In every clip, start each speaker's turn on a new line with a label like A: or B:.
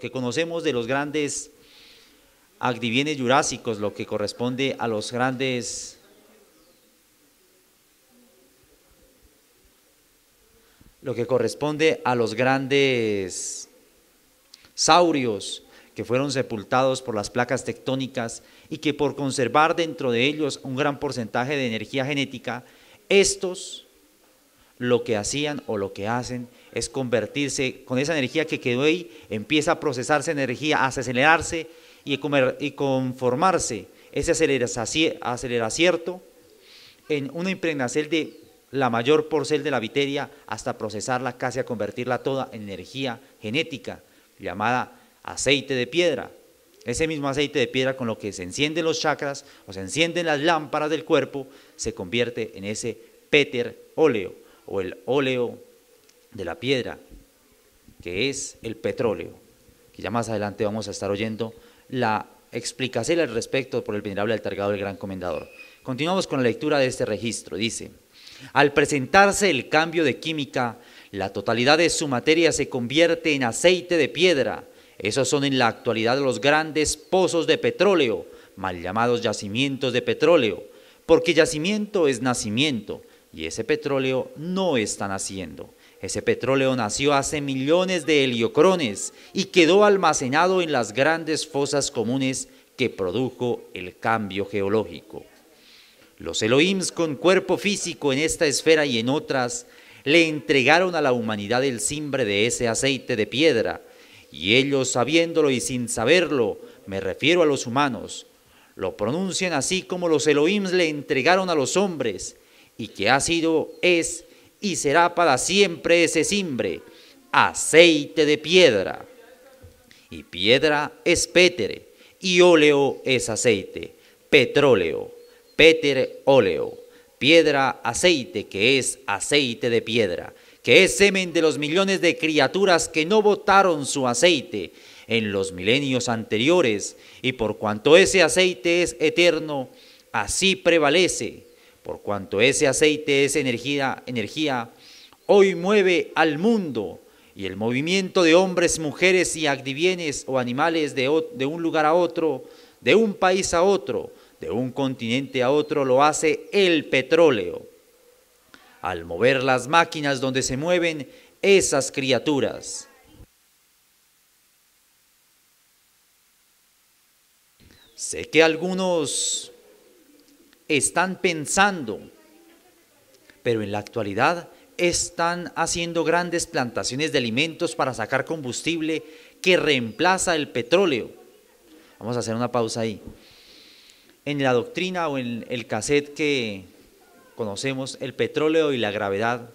A: que conocemos de los grandes adivienes jurásicos, lo que corresponde a los grandes saurios que fueron sepultados por las placas tectónicas y que por conservar dentro de ellos un gran porcentaje de energía genética, estos lo que hacían o lo que hacen es convertirse con esa energía que quedó ahí, empieza a procesarse energía, a acelerarse y conformarse ese aceleracierto en una impregnación de la mayor porcel de la viteria hasta procesarla casi a convertirla toda en energía genética llamada aceite de piedra. Ese mismo aceite de piedra con lo que se encienden los chakras o se encienden las lámparas del cuerpo se convierte en ese péter óleo o el óleo de la piedra, que es el petróleo, que ya más adelante vamos a estar oyendo la explicación al respecto por el venerable Altargado del Gran Comendador. Continuamos con la lectura de este registro. Dice: al presentarse el cambio de química, la totalidad de su materia se convierte en aceite de piedra. Esos son en la actualidad los grandes pozos de petróleo, mal llamados yacimientos de petróleo, porque yacimiento es nacimiento, y ese petróleo no está naciendo. Ese petróleo nació hace millones de heliocrones y quedó almacenado en las grandes fosas comunes que produjo el cambio geológico. Los Elohims con cuerpo físico en esta esfera y en otras le entregaron a la humanidad el cimbre de ese aceite de piedra, y ellos, sabiéndolo y sin saberlo, me refiero a los humanos, lo pronuncian así como los Elohims le entregaron a los hombres, y que ha sido, es y será para siempre ese cimbre, aceite de piedra. Y piedra es pétere, y óleo es aceite, petróleo, péter, óleo, piedra, aceite, que es aceite de piedra, que es semen de los millones de criaturas que no botaron su aceite en los milenios anteriores, y por cuanto ese aceite es eterno, así prevalece. Por cuanto ese aceite es energía, hoy mueve al mundo, y el movimiento de hombres, mujeres y adivienes o animales de un lugar a otro, de un país a otro, de un continente a otro, lo hace el petróleo. Al mover las máquinas donde se mueven esas criaturas. Sé que algunos están pensando, pero en la actualidad están haciendo grandes plantaciones de alimentos para sacar combustible que reemplaza el petróleo. Vamos a hacer una pausa ahí. En la doctrina o en el cassette que conocemos, el petróleo y la gravedad,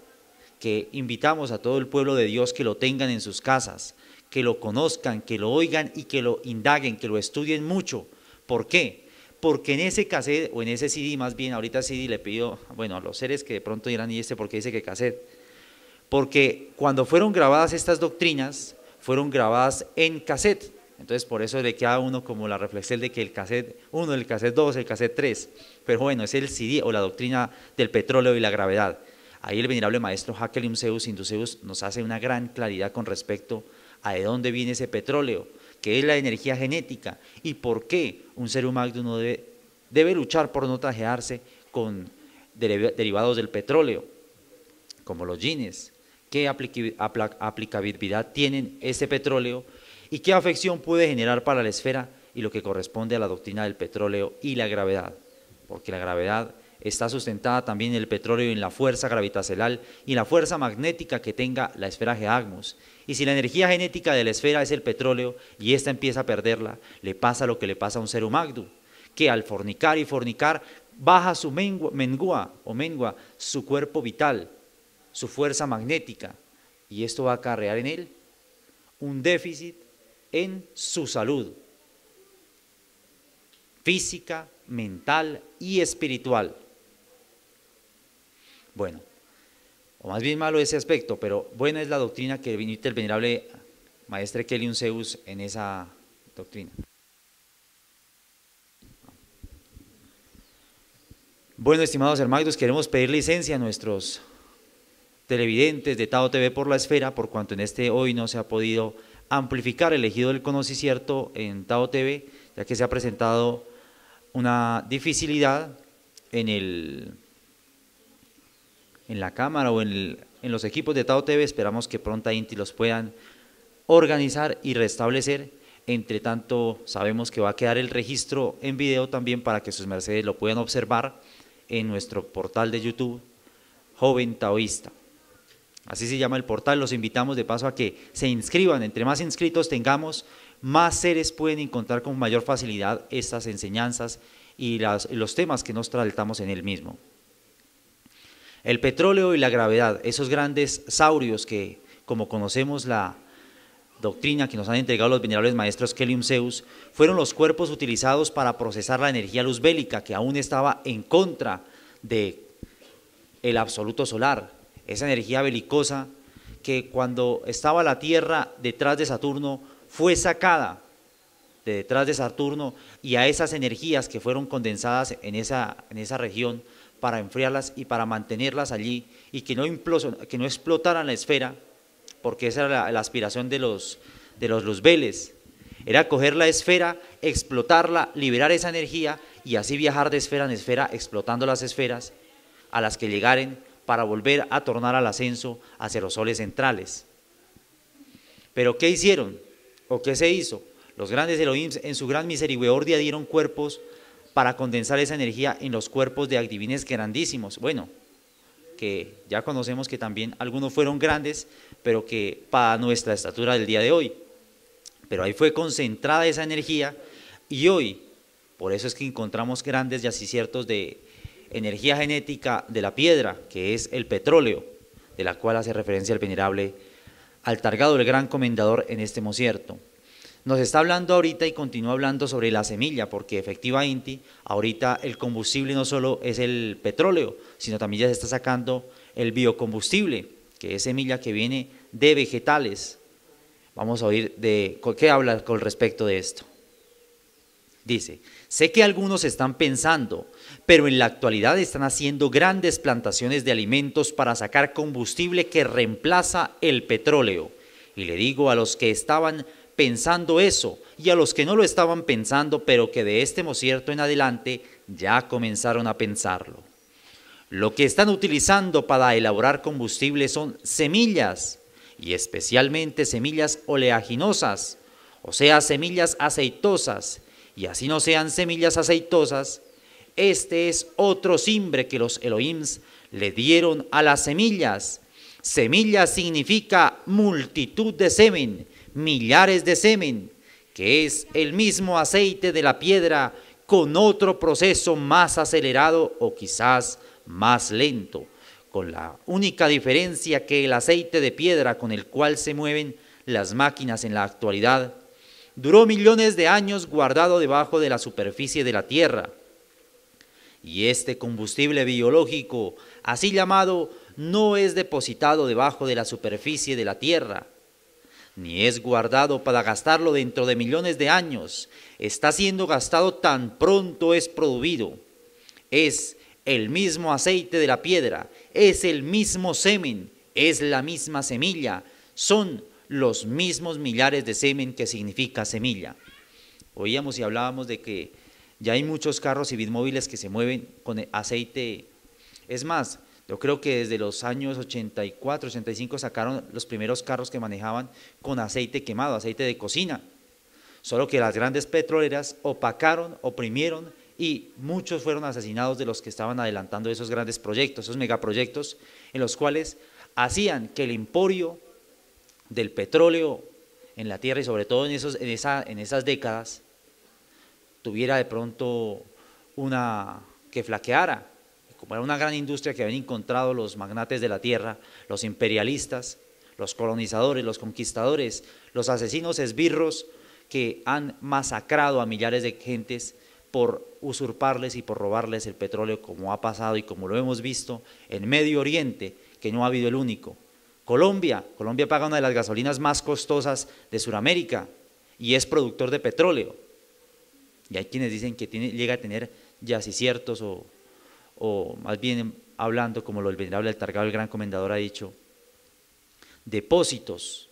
A: que invitamos a todo el pueblo de Dios que lo tengan en sus casas, que lo conozcan, que lo oigan y que lo indaguen, que lo estudien mucho. ¿Por qué? Porque en ese cassette, o en ese CD más bien, ahorita CD le pido, bueno, a los seres que de pronto dirán, ¿y por qué dice que cassette? Porque cuando fueron grabadas estas doctrinas, fueron grabadas en cassette. Entonces por eso le queda a uno como la reflexión de que el cassette 1, el cassette 2, el cassette 3, pero bueno, es el CD o la doctrina del petróleo y la gravedad. Ahí el venerable maestro Hakelim Zeus Induceus nos hace una gran claridad con respecto a de dónde viene ese petróleo, que es la energía genética, y por qué un ser humano no debe luchar por no trajearse con derivados del petróleo, como los jeans, qué aplicabilidad tienen ese petróleo y qué afección puede generar para la esfera y lo que corresponde a la doctrina del petróleo y la gravedad, porque la gravedad está sustentada también en el petróleo y en la fuerza gravitacional y en la fuerza magnética que tenga la esfera Geagmus. Y si la energía genética de la esfera es el petróleo y ésta empieza a perderla, le pasa lo que le pasa a un ser humano, que al fornicar y fornicar baja su mengua su cuerpo vital, su fuerza magnética, y esto va a acarrear en él un déficit en su salud física, mental y espiritual. Bueno, o más bien malo ese aspecto, pero buena es la doctrina que viniste el venerable maestre Kelium Zeus en esa doctrina. Bueno, estimados hermanos, queremos pedir licencia a nuestros televidentes de Tao TV por la esfera, por cuanto en hoy no se ha podido amplificar el ejido del conocicierto en Tao TV, ya que se ha presentado una dificilidad en la cámara o en los equipos de Tao TV. Esperamos que prontamente los puedan organizar y restablecer. Entre tanto, sabemos que va a quedar el registro en video también para que sus mercedes lo puedan observar en nuestro portal de YouTube, Joven Taoísta. Así se llama el portal. Los invitamos de paso a que se inscriban. Entre más inscritos tengamos, más seres pueden encontrar con mayor facilidad estas enseñanzas y los temas que nos tratamos en él mismo. El petróleo y la gravedad, esos grandes saurios que, como conocemos la doctrina que nos han entregado los venerables maestros Kelium Zeus, fueron los cuerpos utilizados para procesar la energía luz bélica que aún estaba en contra de el absoluto solar, esa energía belicosa que cuando estaba la Tierra detrás de Saturno fue sacada de detrás de Saturno, y a esas energías que fueron condensadas en esa región para enfriarlas y para mantenerlas allí y que no explotaran la esfera, porque esa era la aspiración de los luzbeles, era coger la esfera, explotarla, liberar esa energía y así viajar de esfera en esfera, explotando las esferas a las que llegaren para volver a tornar al ascenso hacia los soles centrales. Pero ¿qué hicieron? ¿O qué se hizo? Los grandes Elohim en su gran misericordia dieron cuerpos para condensar esa energía en los cuerpos de adivines grandísimos. Bueno, que ya conocemos que también algunos fueron grandes, pero que para nuestra estatura del día de hoy. Pero ahí fue concentrada esa energía y hoy, por eso es que encontramos grandes yacimientos de energía genética de la piedra, que es el petróleo, de la cual hace referencia el venerable Altargado, el gran comendador en este mosierto. Nos está hablando ahorita y continúa hablando sobre la semilla, porque efectivamente ahorita el combustible no solo es el petróleo, sino también ya se está sacando el biocombustible, que es semilla que viene de vegetales. Vamos a oír de qué habla con respecto de esto. Dice: sé que algunos están pensando, pero en la actualidad están haciendo grandes plantaciones de alimentos para sacar combustible que reemplaza el petróleo. Y le digo a los que estaban pensando eso y a los que no lo estaban pensando, pero que de este mosierto en adelante ya comenzaron a pensarlo. Lo que están utilizando para elaborar combustible son semillas, y especialmente semillas oleaginosas, o sea, semillas aceitosas. Y así no sean semillas aceitosas, este es otro simbre que los Elohims le dieron a las semillas. Semilla significa multitud de semen, millares de semen, que es el mismo aceite de la piedra con otro proceso más acelerado o quizás más lento, con la única diferencia que el aceite de piedra con el cual se mueven las máquinas en la actualidad duró millones de años guardado debajo de la superficie de la tierra. Y este combustible biológico, así llamado, no es depositado debajo de la superficie de la tierra, ni es guardado para gastarlo dentro de millones de años. Está siendo gastado tan pronto es producido. Es el mismo aceite de la piedra, es el mismo semen, es la misma semilla, son los mismos millares de semen que significa semilla. Oíamos y hablábamos de que ya hay muchos carros y bitmóviles que se mueven con aceite. Es más, yo creo que desde los años 84, 85 sacaron los primeros carros que manejaban con aceite quemado, aceite de cocina. Solo que las grandes petroleras opacaron, oprimieron y muchos fueron asesinados de los que estaban adelantando esos grandes proyectos, esos megaproyectos en los cuales hacían que el emporio del petróleo en la tierra y sobre todo en esas décadas tuviera de pronto que flaqueara. Como era una gran industria que habían encontrado los magnates de la tierra, los imperialistas, los colonizadores, los conquistadores, los asesinos esbirros que han masacrado a millares de gentes por usurparles y por robarles el petróleo, como ha pasado y como lo hemos visto en Medio Oriente, que no ha habido el único. Colombia paga una de las gasolinas más costosas de Sudamérica y es productor de petróleo. Y hay quienes dicen que llega a tener yacimientos o más bien hablando, como lo el venerable Altargado, el gran comendador, ha dicho, depósitos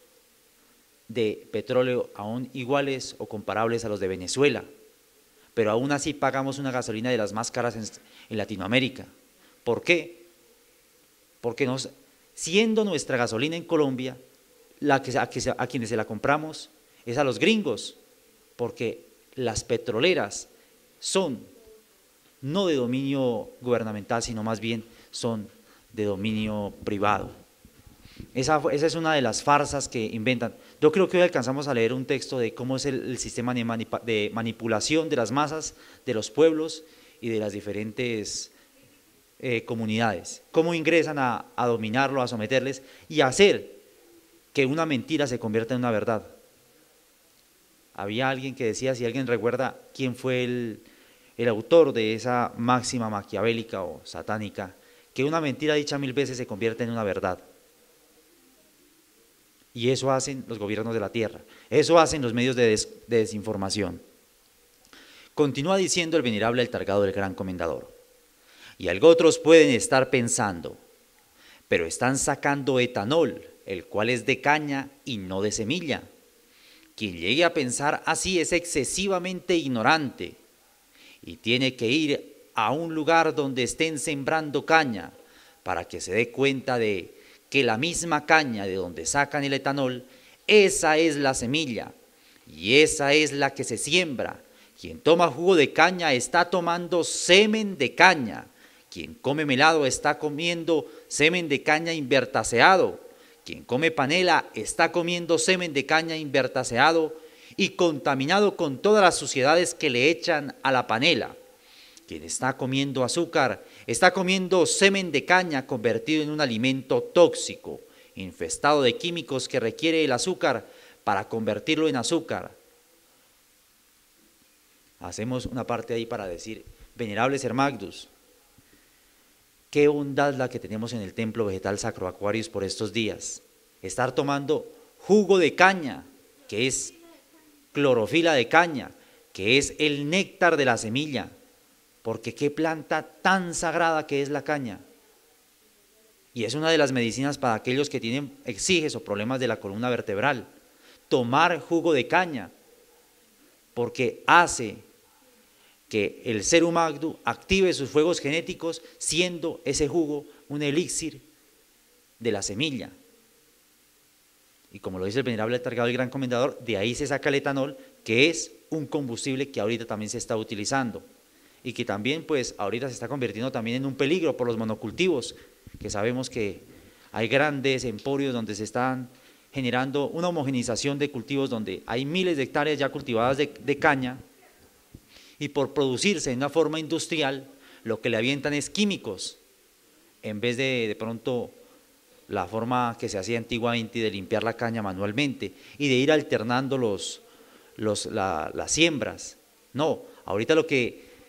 A: de petróleo aún iguales o comparables a los de Venezuela, pero aún así pagamos una gasolina de las más caras en Latinoamérica. ¿Por qué? Porque siendo nuestra gasolina en Colombia, a quienes se la compramos es a los gringos, porque las petroleras son no de dominio gubernamental, sino más bien son de dominio privado. Esa es una de las farsas que inventan. Yo creo que hoy alcanzamos a leer un texto de cómo es el sistema de manipulación de las masas, de los pueblos y de las diferentes comunidades. Cómo ingresan a dominarlo, a someterles y a hacer que una mentira se convierta en una verdad. Había alguien que decía, si alguien recuerda quién fue el autor de esa máxima maquiavélica o satánica, que una mentira dicha 1000 veces se convierte en una verdad. Y eso hacen los gobiernos de la tierra, eso hacen los medios de desinformación. Continúa diciendo el venerable Altargado del Gran Comendador, y algo otros pueden estar pensando, pero están sacando etanol, el cual es de caña y no de semilla. Quien llegue a pensar así es excesivamente ignorante y tiene que ir a un lugar donde estén sembrando caña para que se dé cuenta de que la misma caña de donde sacan el etanol, esa es la semilla y esa es la que se siembra. Quien toma jugo de caña está tomando semen de caña. Quien come melado está comiendo semen de caña invertaseado. Quien come panela está comiendo semen de caña invertaseado y contaminado con todas las suciedades que le echan a la panela. Quien está comiendo azúcar está comiendo semen de caña convertido en un alimento tóxico, infestado de químicos que requiere el azúcar para convertirlo en azúcar. Hacemos una parte ahí para decir, venerables Hermagdus, qué bondad la que tenemos en el templo vegetal Sacro Aquarius por estos días. Estar tomando jugo de caña, que es clorofila de caña, que es el néctar de la semilla, porque qué planta tan sagrada que es la caña. Y es una de las medicinas para aquellos que tienen exígenes o problemas de la columna vertebral. Tomar jugo de caña, porque hace que el ser humano active sus fuegos genéticos, siendo ese jugo un elixir de la semilla. Y como lo dice el venerable Altargado del Gran Comendador, de ahí se saca el etanol, que es un combustible que ahorita también se está utilizando. Y que también, pues, ahorita se está convirtiendo también en un peligro por los monocultivos, que sabemos que hay grandes emporios donde se están generando una homogenización de cultivos, donde hay miles de hectáreas ya cultivadas de caña, y por producirse de una forma industrial, lo que le avientan es químicos, en vez de pronto la forma que se hacía antiguamente de limpiar la caña manualmente y de ir alternando las siembras. No, ahorita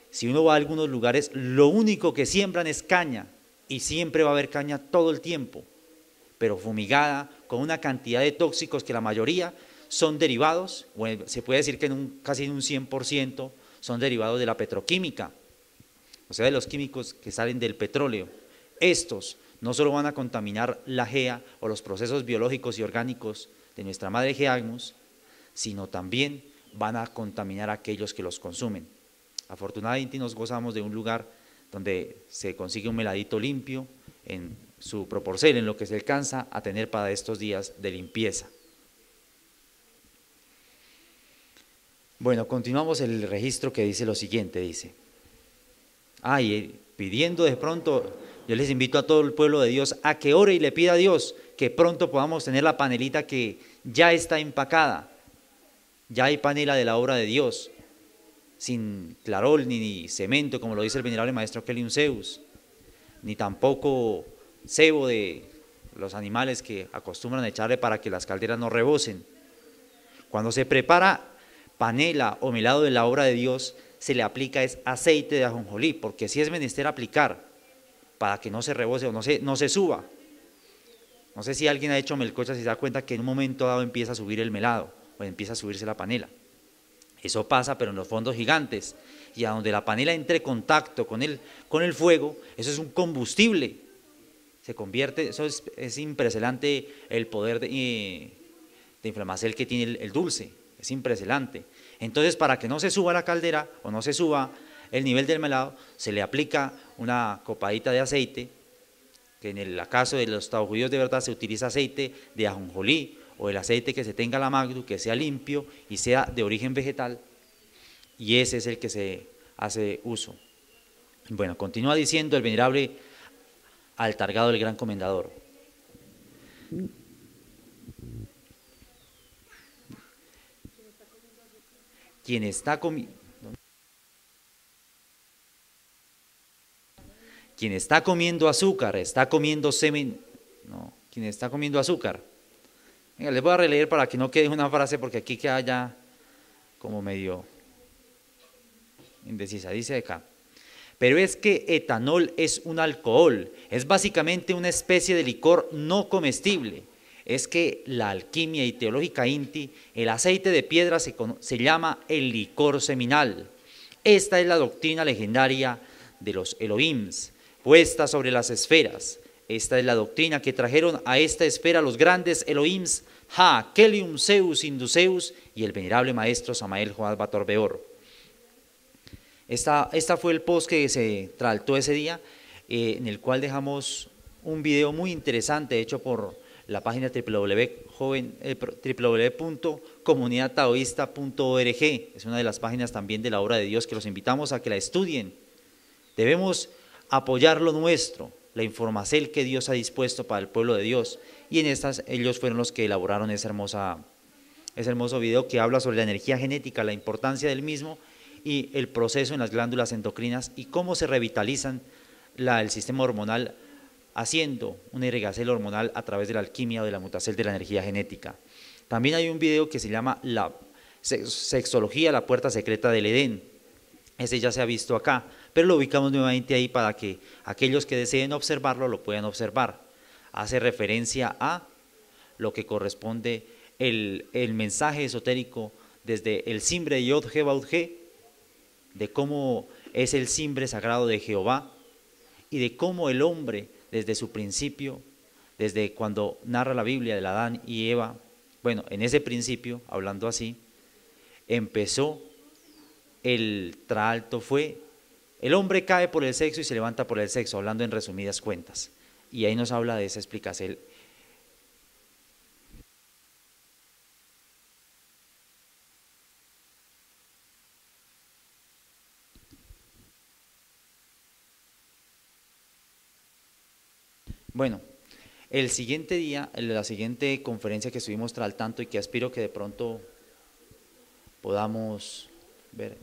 A: si uno va a algunos lugares, lo único que siembran es caña y siempre va a haber caña todo el tiempo, pero fumigada con una cantidad de tóxicos que la mayoría son derivados, bueno, se puede decir que casi en un 100% son derivados de la petroquímica, o sea, de los químicos que salen del petróleo. Estos no solo van a contaminar la GEA o los procesos biológicos y orgánicos de nuestra madre Geagnus, sino también van a contaminar a aquellos que los consumen. Afortunadamente nos gozamos de un lugar donde se consigue un meladito limpio en su proporción, en lo que se alcanza a tener para estos días de limpieza. Bueno, continuamos el registro que dice lo siguiente, dice, pidiendo de pronto, yo les invito a todo el pueblo de Dios a que ore y le pida a Dios que pronto podamos tener la panelita que ya está empacada, ya hay panela de la obra de Dios, sin clarol ni cemento, como lo dice el venerable maestro Kelium Zeus, ni tampoco cebo de los animales que acostumbran a echarle para que las calderas no rebosen. Cuando se prepara panela o melado de la obra de Dios, se le aplica es aceite de ajonjolí, porque si es menester aplicar para que no se rebose o no se suba. No sé si alguien ha hecho melcochas y se da cuenta que en un momento dado empieza a subir el melado o empieza a subirse la panela. Eso pasa, pero en los fondos gigantes, y a donde la panela entre en contacto con el fuego, eso es un combustible, se convierte, eso es impresionante el poder de inflamación que tiene el dulce, es impresionante. Entonces, para que no se suba la caldera o no se suba el nivel del melado, se le aplica una copadita de aceite, que en el caso de los taujudíos de verdad se utiliza aceite de ajonjolí o el aceite que se tenga la magdu, que sea limpio y sea de origen vegetal, y ese es el que se hace uso. Bueno, continúa diciendo el venerable Altargado del Gran Comendador. Quien está comiendo azúcar, está comiendo semen, no, quien está comiendo azúcar. Venga, les voy a releer para que no quede una frase porque aquí queda ya como medio indecisa. Dice acá: pero es que etanol es un alcohol, es básicamente una especie de licor no comestible. Es que la alquimia y teológica Inti, el aceite de piedra se llama el licor seminal. Esta es la doctrina legendaria de los Elohims, puesta sobre las esferas. Esta es la doctrina que trajeron a esta esfera los grandes Elohims, Ha, Kelium, Zeus, Induceus y el venerable maestro Samael Joás Batorbeor. Esta fue el post que se trató ese día, en el cual dejamos un video muy interesante hecho por la página www.comunidadtaoísta.org. Es una de las páginas también de la obra de Dios que los invitamos a que la estudien. Debemos apoyar lo nuestro, la información que Dios ha dispuesto para el pueblo de Dios, y en estas ellos fueron los que elaboraron ese hermoso video que habla sobre la energía genética, la importancia del mismo y el proceso en las glándulas endocrinas y cómo se revitalizan el sistema hormonal haciendo una irrigación hormonal a través de la alquimia o de la mutacel de la energía genética. También hay un video que se llama la sexología, la puerta secreta del Edén. Ese ya se ha visto acá, pero lo ubicamos nuevamente ahí para que aquellos que deseen observarlo lo puedan observar. Hace referencia a lo que corresponde el mensaje esotérico desde el simbre de Yod-He Baud-He, de cómo es el simbre sagrado de Jehová y de cómo el hombre desde su principio, desde cuando narra la Biblia de Adán y Eva, bueno, en ese principio, hablando así, empezó el traalto fue, el hombre cae por el sexo y se levanta por el sexo, hablando en resumidas cuentas. Y ahí nos habla de esa explicación. Bueno, el siguiente día, la siguiente conferencia que estuvimos al tanto y que aspiro que de pronto podamos ver.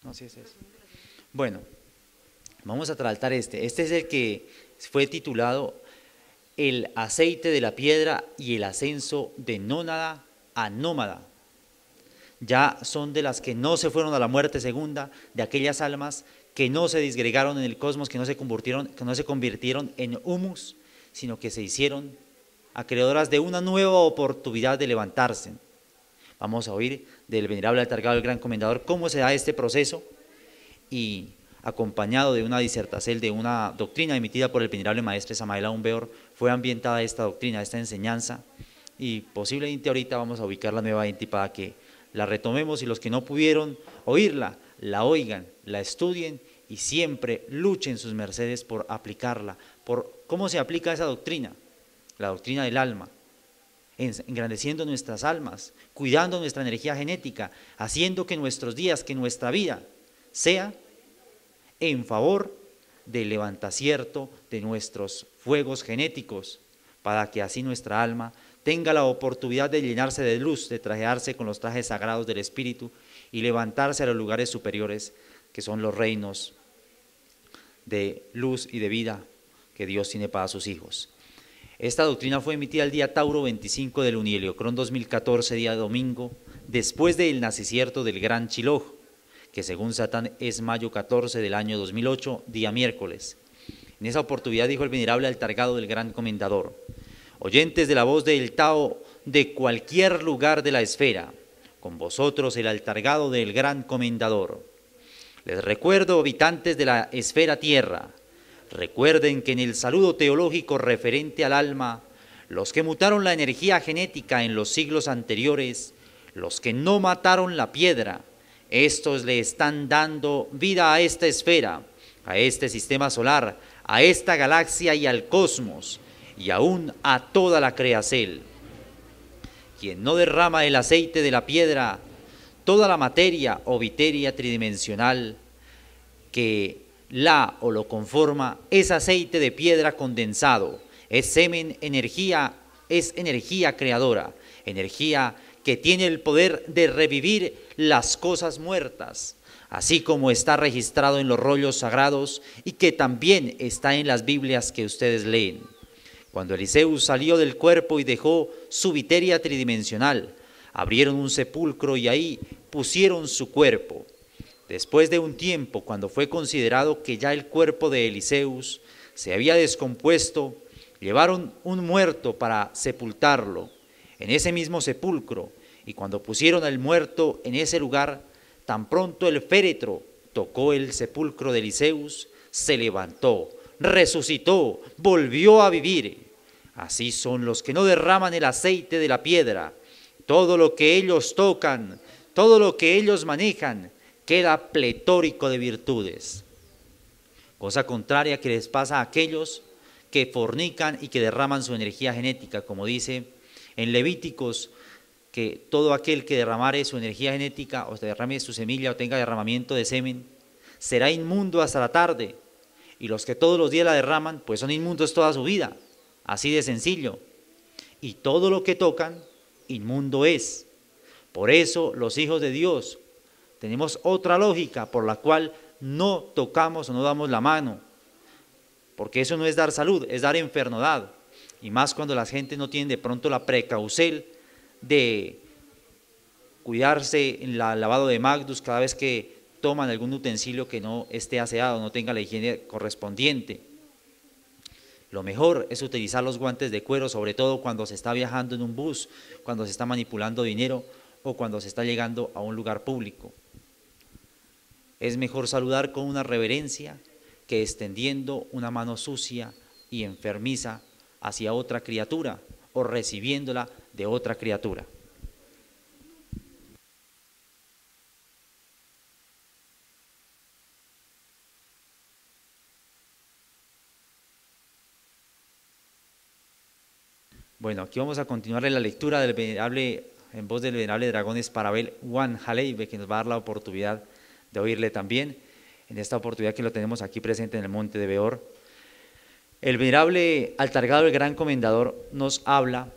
A: No, sí es eso. Bueno, vamos a tratar este. Este es el que fue titulado El aceite de la piedra y el ascenso de nónada a nómada. Ya son de las que no se fueron a la muerte segunda, de aquellas almas que no se disgregaron en el cosmos, que no se convirtieron en humus, sino que se hicieron acreedoras de una nueva oportunidad de levantarse. Vamos a oír del venerable Altargado del Gran Comendador cómo se da este proceso, y acompañado de una disertación de una doctrina emitida por el venerable maestro Samael Aun Weor, fue ambientada esta doctrina, esta enseñanza, y posiblemente ahorita vamos a ubicarla nuevamente para que la retomemos y los que no pudieron oírla, la oigan, la estudien y siempre luchen sus mercedes por aplicarla, por cómo se aplica esa doctrina, la doctrina del alma, engrandeciendo nuestras almas, cuidando nuestra energía genética, haciendo que nuestros días, que nuestra vida sea en favor del levantacierto de nuestros fuegos genéticos, para que así nuestra alma tenga la oportunidad de llenarse de luz, de trajearse con los trajes sagrados del Espíritu y levantarse a los lugares superiores, que son los reinos de luz y de vida que Dios tiene para sus hijos. Esta doctrina fue emitida el día Tauro 25 del Uniheliocrón 2014, día domingo, después del nacicierto del Gran Chiloj, que según Satán es mayo 14 del año 2008, día miércoles. En esa oportunidad dijo el venerable Altargado del Gran Comendador: oyentes de la voz del Tao de cualquier lugar de la esfera, con vosotros el Altargado del Gran Comendador. Les recuerdo, habitantes de la esfera tierra, recuerden que en el saludo teológico referente al alma, los que mutaron la energía genética en los siglos anteriores, los que no mataron la piedra, estos le están dando vida a esta esfera, a este sistema solar, a esta galaxia y al cosmos, y aún a toda la creacel. Quien no derrama el aceite de la piedra, toda la materia o viteria tridimensional que la o lo conforma es aceite de piedra condensado, es semen, energía, es energía creadora, energía que tiene el poder de revivir las cosas muertas, así como está registrado en los rollos sagrados y que también está en las Biblias que ustedes leen. Cuando Eliseo salió del cuerpo y dejó su viteria tridimensional, abrieron un sepulcro y ahí pusieron su cuerpo. Después de un tiempo, cuando fue considerado que ya el cuerpo de Eliseus se había descompuesto, llevaron un muerto para sepultarlo en ese mismo sepulcro, y cuando pusieron al muerto en ese lugar, tan pronto el féretro tocó el sepulcro de Eliseus, se levantó, resucitó, volvió a vivir. Así son los que no derraman el aceite de la piedra. Todo lo que ellos tocan, todo lo que ellos manejan, queda pletórico de virtudes. Cosa contraria que les pasa a aquellos que fornican y que derraman su energía genética, como dice en Levíticos, que todo aquel que derramare su energía genética o derrame su semilla o tenga derramamiento de semen, será inmundo hasta la tarde, y los que todos los días la derraman, pues son inmundos toda su vida, así de sencillo, y todo lo que tocan, inmundo es. Por eso los hijos de Dios tenemos otra lógica por la cual no tocamos o no damos la mano, porque eso no es dar salud, es dar enfermedad, y más cuando la gente no tiene de pronto la precaución de cuidarse en el lavado de Magdus cada vez que toman algún utensilio que no esté aseado, no tenga la higiene correspondiente. Lo mejor es utilizar los guantes de cuero, sobre todo cuando se está viajando en un bus, cuando se está manipulando dinero o cuando se está llegando a un lugar público. Es mejor saludar con una reverencia que extendiendo una mano sucia y enfermiza hacia otra criatura o recibiéndola de otra criatura. Bueno, aquí vamos a continuar en la lectura del venerable, en voz del venerable dragón Esparabel Juan Haleibe, que nos va a dar la oportunidad de oírle también, en esta oportunidad que lo tenemos aquí presente en el monte de Beor. El venerable Altargado, el gran comendador, nos habla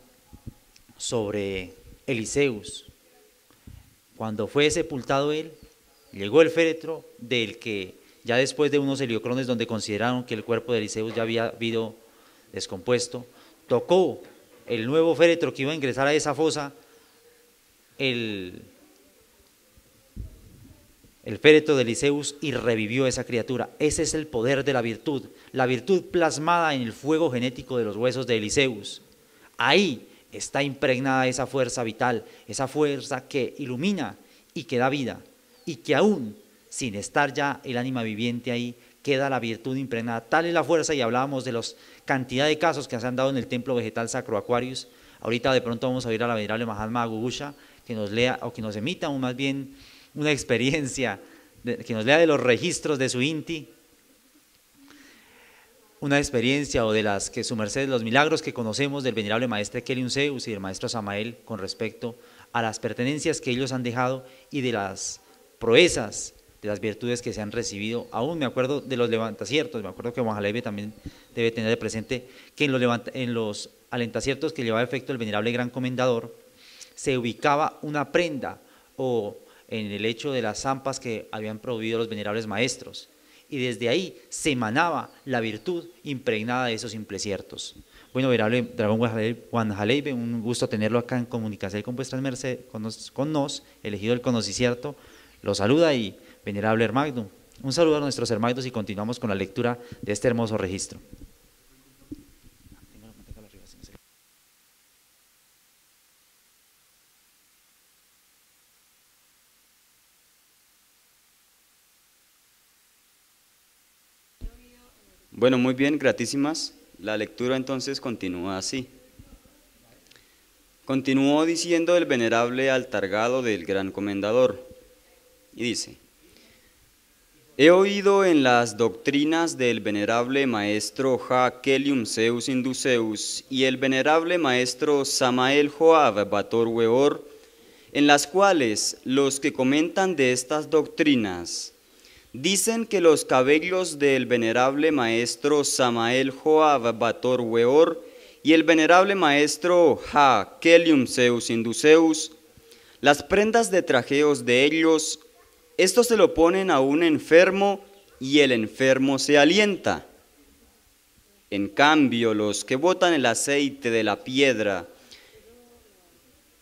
A: sobre Eliseus. Cuando fue sepultado él, llegó el féretro del que ya después de unos heliocrones donde consideraron que el cuerpo de Eliseus ya había habido descompuesto, tocó el nuevo féretro que iba a ingresar a esa fosa, el féretro de Eliseus, y revivió esa criatura. Ese es el poder de la virtud plasmada en el fuego genético de los huesos de Eliseus. Ahí está impregnada esa fuerza vital, esa fuerza que ilumina y que da vida, y que aún sin estar ya el ánima viviente ahí, queda la virtud impregnada. Tal es la fuerza, y hablábamos de la cantidad de casos que se han dado en el templo vegetal Sacro Aquarius. Ahorita de pronto vamos a oír a la venerable Mahatma Gugusha que nos lea, o que nos emita aún más bien una experiencia, que nos lea de los registros de su INTI, una experiencia o de las que su merced, los milagros que conocemos del venerable maestre Keliun Zeus y del maestro Samael con respecto a las pertenencias que ellos han dejado y de las proezas, de las virtudes que se han recibido. Aún me acuerdo de los levantaciertos, me acuerdo que Juan Jalebe también debe tener de presente que en los alentaciertos que llevaba efecto el venerable gran comendador, se ubicaba una prenda o en el hecho de las zampas que habían prohibido los venerables maestros, y desde ahí se emanaba la virtud impregnada de esos simpleciertos. Bueno, venerable dragón Juan Jalebe, un gusto tenerlo acá en comunicación con vuestras mercedes, con nos, elegido el conocicierto, lo saluda, y venerable Hermagno. Un saludo a nuestros hermagnos y continuamos con la lectura de este hermoso registro.
B: Bueno, muy bien, gratísimas. La lectura entonces continúa así. Continuó diciendo el venerable Altargado del Gran Comendador, y dice: he oído en las doctrinas del venerable maestro Ja Kelium Zeus Induceus y el venerable maestro Samael Joab Bator Weor, en las cuales los que comentan de estas doctrinas dicen que los cabellos del venerable maestro Samael Joab Bator Weor y el venerable maestro Ja Kelium Zeus Induceus, las prendas de trajeos de ellos, esto se lo ponen a un enfermo y el enfermo se alienta. En cambio, los que botan el aceite de la piedra,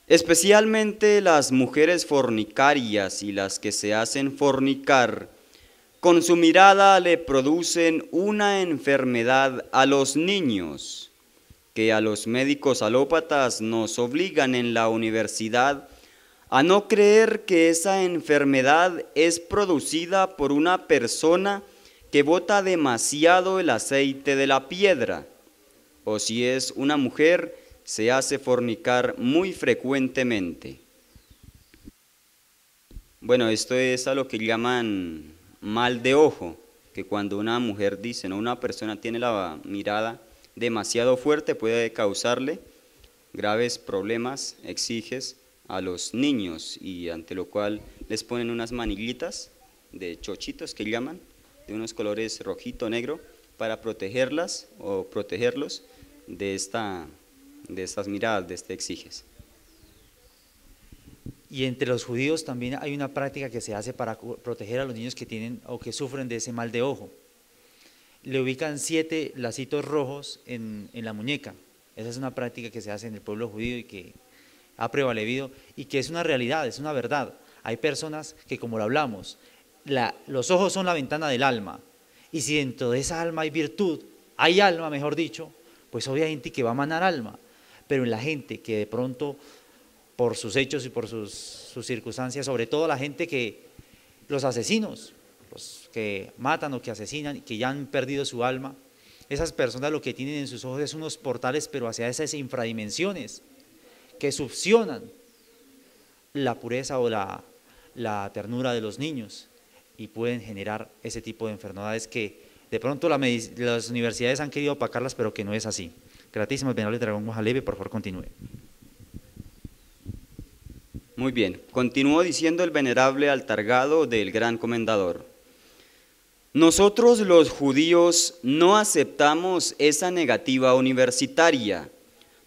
B: especialmente las mujeres fornicarias y las que se hacen fornicar, con su mirada le producen una enfermedad a los niños, que a los médicos alópatas nos obligan en la universidad a no creer que esa enfermedad es producida por una persona que bota demasiado el aceite de la piedra, o si es una mujer, se hace fornicar muy frecuentemente. Bueno, esto es a lo que llaman mal de ojo, que cuando una mujer dice, no, una persona tiene la mirada demasiado fuerte, puede causarle graves problemas, exiges a los niños, y ante lo cual les ponen unas manillitas de chochitos que llaman, de unos colores rojito, negro, para protegerlas o protegerlos de estas miradas, de este exiges.
A: Y entre los judíos también hay una práctica que se hace para proteger a los niños que tienen o que sufren de ese mal de ojo. Le ubican 7 lacitos rojos en la muñeca. Esa es una práctica que se hace en el pueblo judío y que ha prevalecido y que es una realidad, es una verdad. Hay personas que, como lo hablamos, los ojos son la ventana del alma, y si dentro de esa alma hay virtud, hay alma, mejor dicho, pues obviamente que va a manar alma. Pero en la gente que de pronto, por sus hechos y por sus circunstancias, sobre todo la gente que, los asesinos, los que matan o que asesinan y que ya han perdido su alma, esas personas lo que tienen en sus ojos es unos portales, pero hacia esas infradimensiones que succionan la pureza o la ternura de los niños y pueden generar ese tipo de enfermedades que de pronto las universidades han querido opacarlas, pero que no es así. Gratísimo, el venerable Dragón Guajalebe, por favor continúe.
B: Muy bien, continuó diciendo el venerable Altargado del Gran Comendador: nosotros los judíos no aceptamos esa negativa universitaria,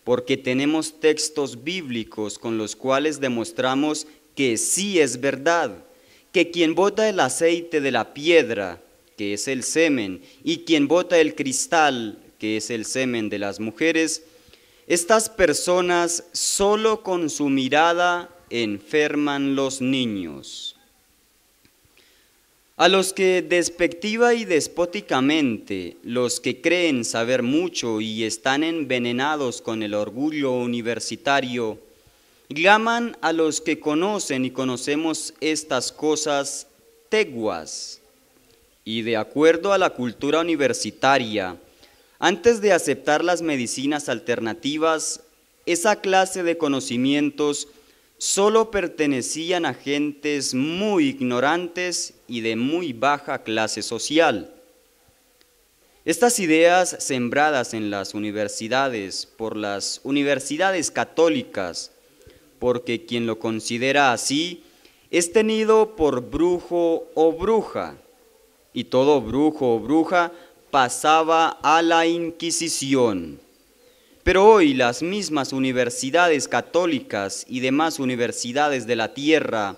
B: porque tenemos textos bíblicos con los cuales demostramos que sí es verdad, que quien bota el aceite de la piedra, que es el semen, y quien bota el cristal, que es el semen de las mujeres, estas personas solo con su mirada enferman los niños. A los que despectiva y despóticamente, los que creen saber mucho y están envenenados con el orgullo universitario, llaman a los que conocen y conocemos estas cosas teguas. Y de acuerdo a la cultura universitaria, antes de aceptar las medicinas alternativas, esa clase de conocimientos solo pertenecían a gentes muy ignorantes y de muy baja clase social. Estas ideas sembradas en las universidades por las universidades católicas, porque quien lo considera así es tenido por brujo o bruja, y todo brujo o bruja pasaba a la Inquisición. Pero hoy las mismas universidades católicas y demás universidades de la tierra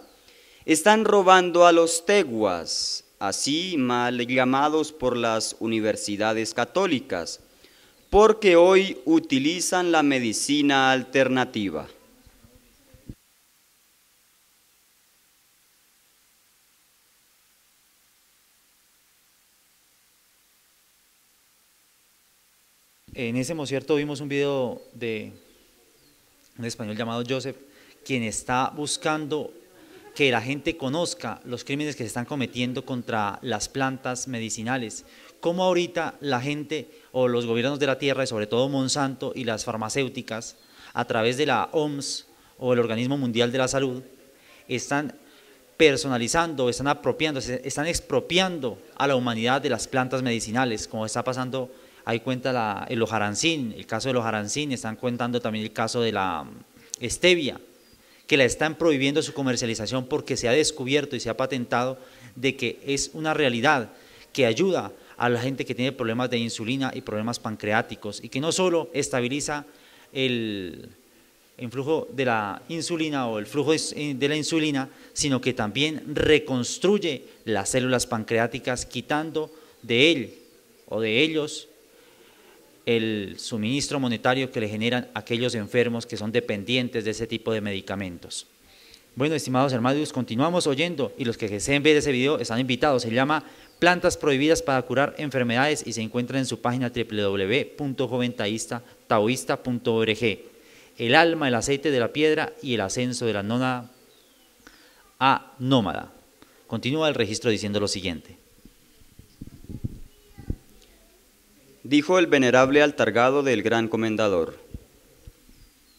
B: están robando a los teguas, así mal llamados por las universidades católicas, porque hoy utilizan la medicina alternativa.
A: En ese concierto vimos un video de un español llamado Joseph, quien está buscando que la gente conozca los crímenes que se están cometiendo contra las plantas medicinales, cómo ahorita la gente o los gobiernos de la tierra, y sobre todo Monsanto y las farmacéuticas, a través de la OMS o el Organismo Mundial de la Salud, están personalizando, están apropiándose, están expropiando a la humanidad de las plantas medicinales, como está pasando, ahí cuenta el hojarancín, el caso del hojarancín, están contando también el caso de la stevia, que la están prohibiendo su comercialización porque se ha descubierto y se ha patentado de que es una realidad que ayuda a la gente que tiene problemas de insulina y problemas pancreáticos, y que no solo estabiliza el flujo de la insulina o el flujo de la insulina, sino que también reconstruye las células pancreáticas, quitando de él o de ellos el suministro monetario que le generan a aquellos enfermos que son dependientes de ese tipo de medicamentos. Bueno, estimados hermanos, continuamos oyendo, y los que deseen ver ese video están invitados. Se llama Plantas prohibidas para curar enfermedades y se encuentra en su página www.joventaoísta.org. El alma, el aceite de la piedra y el ascenso de la nómada a nómada. Continúa el registro diciendo lo siguiente.
B: Dijo el venerable Altargado del Gran Comendador: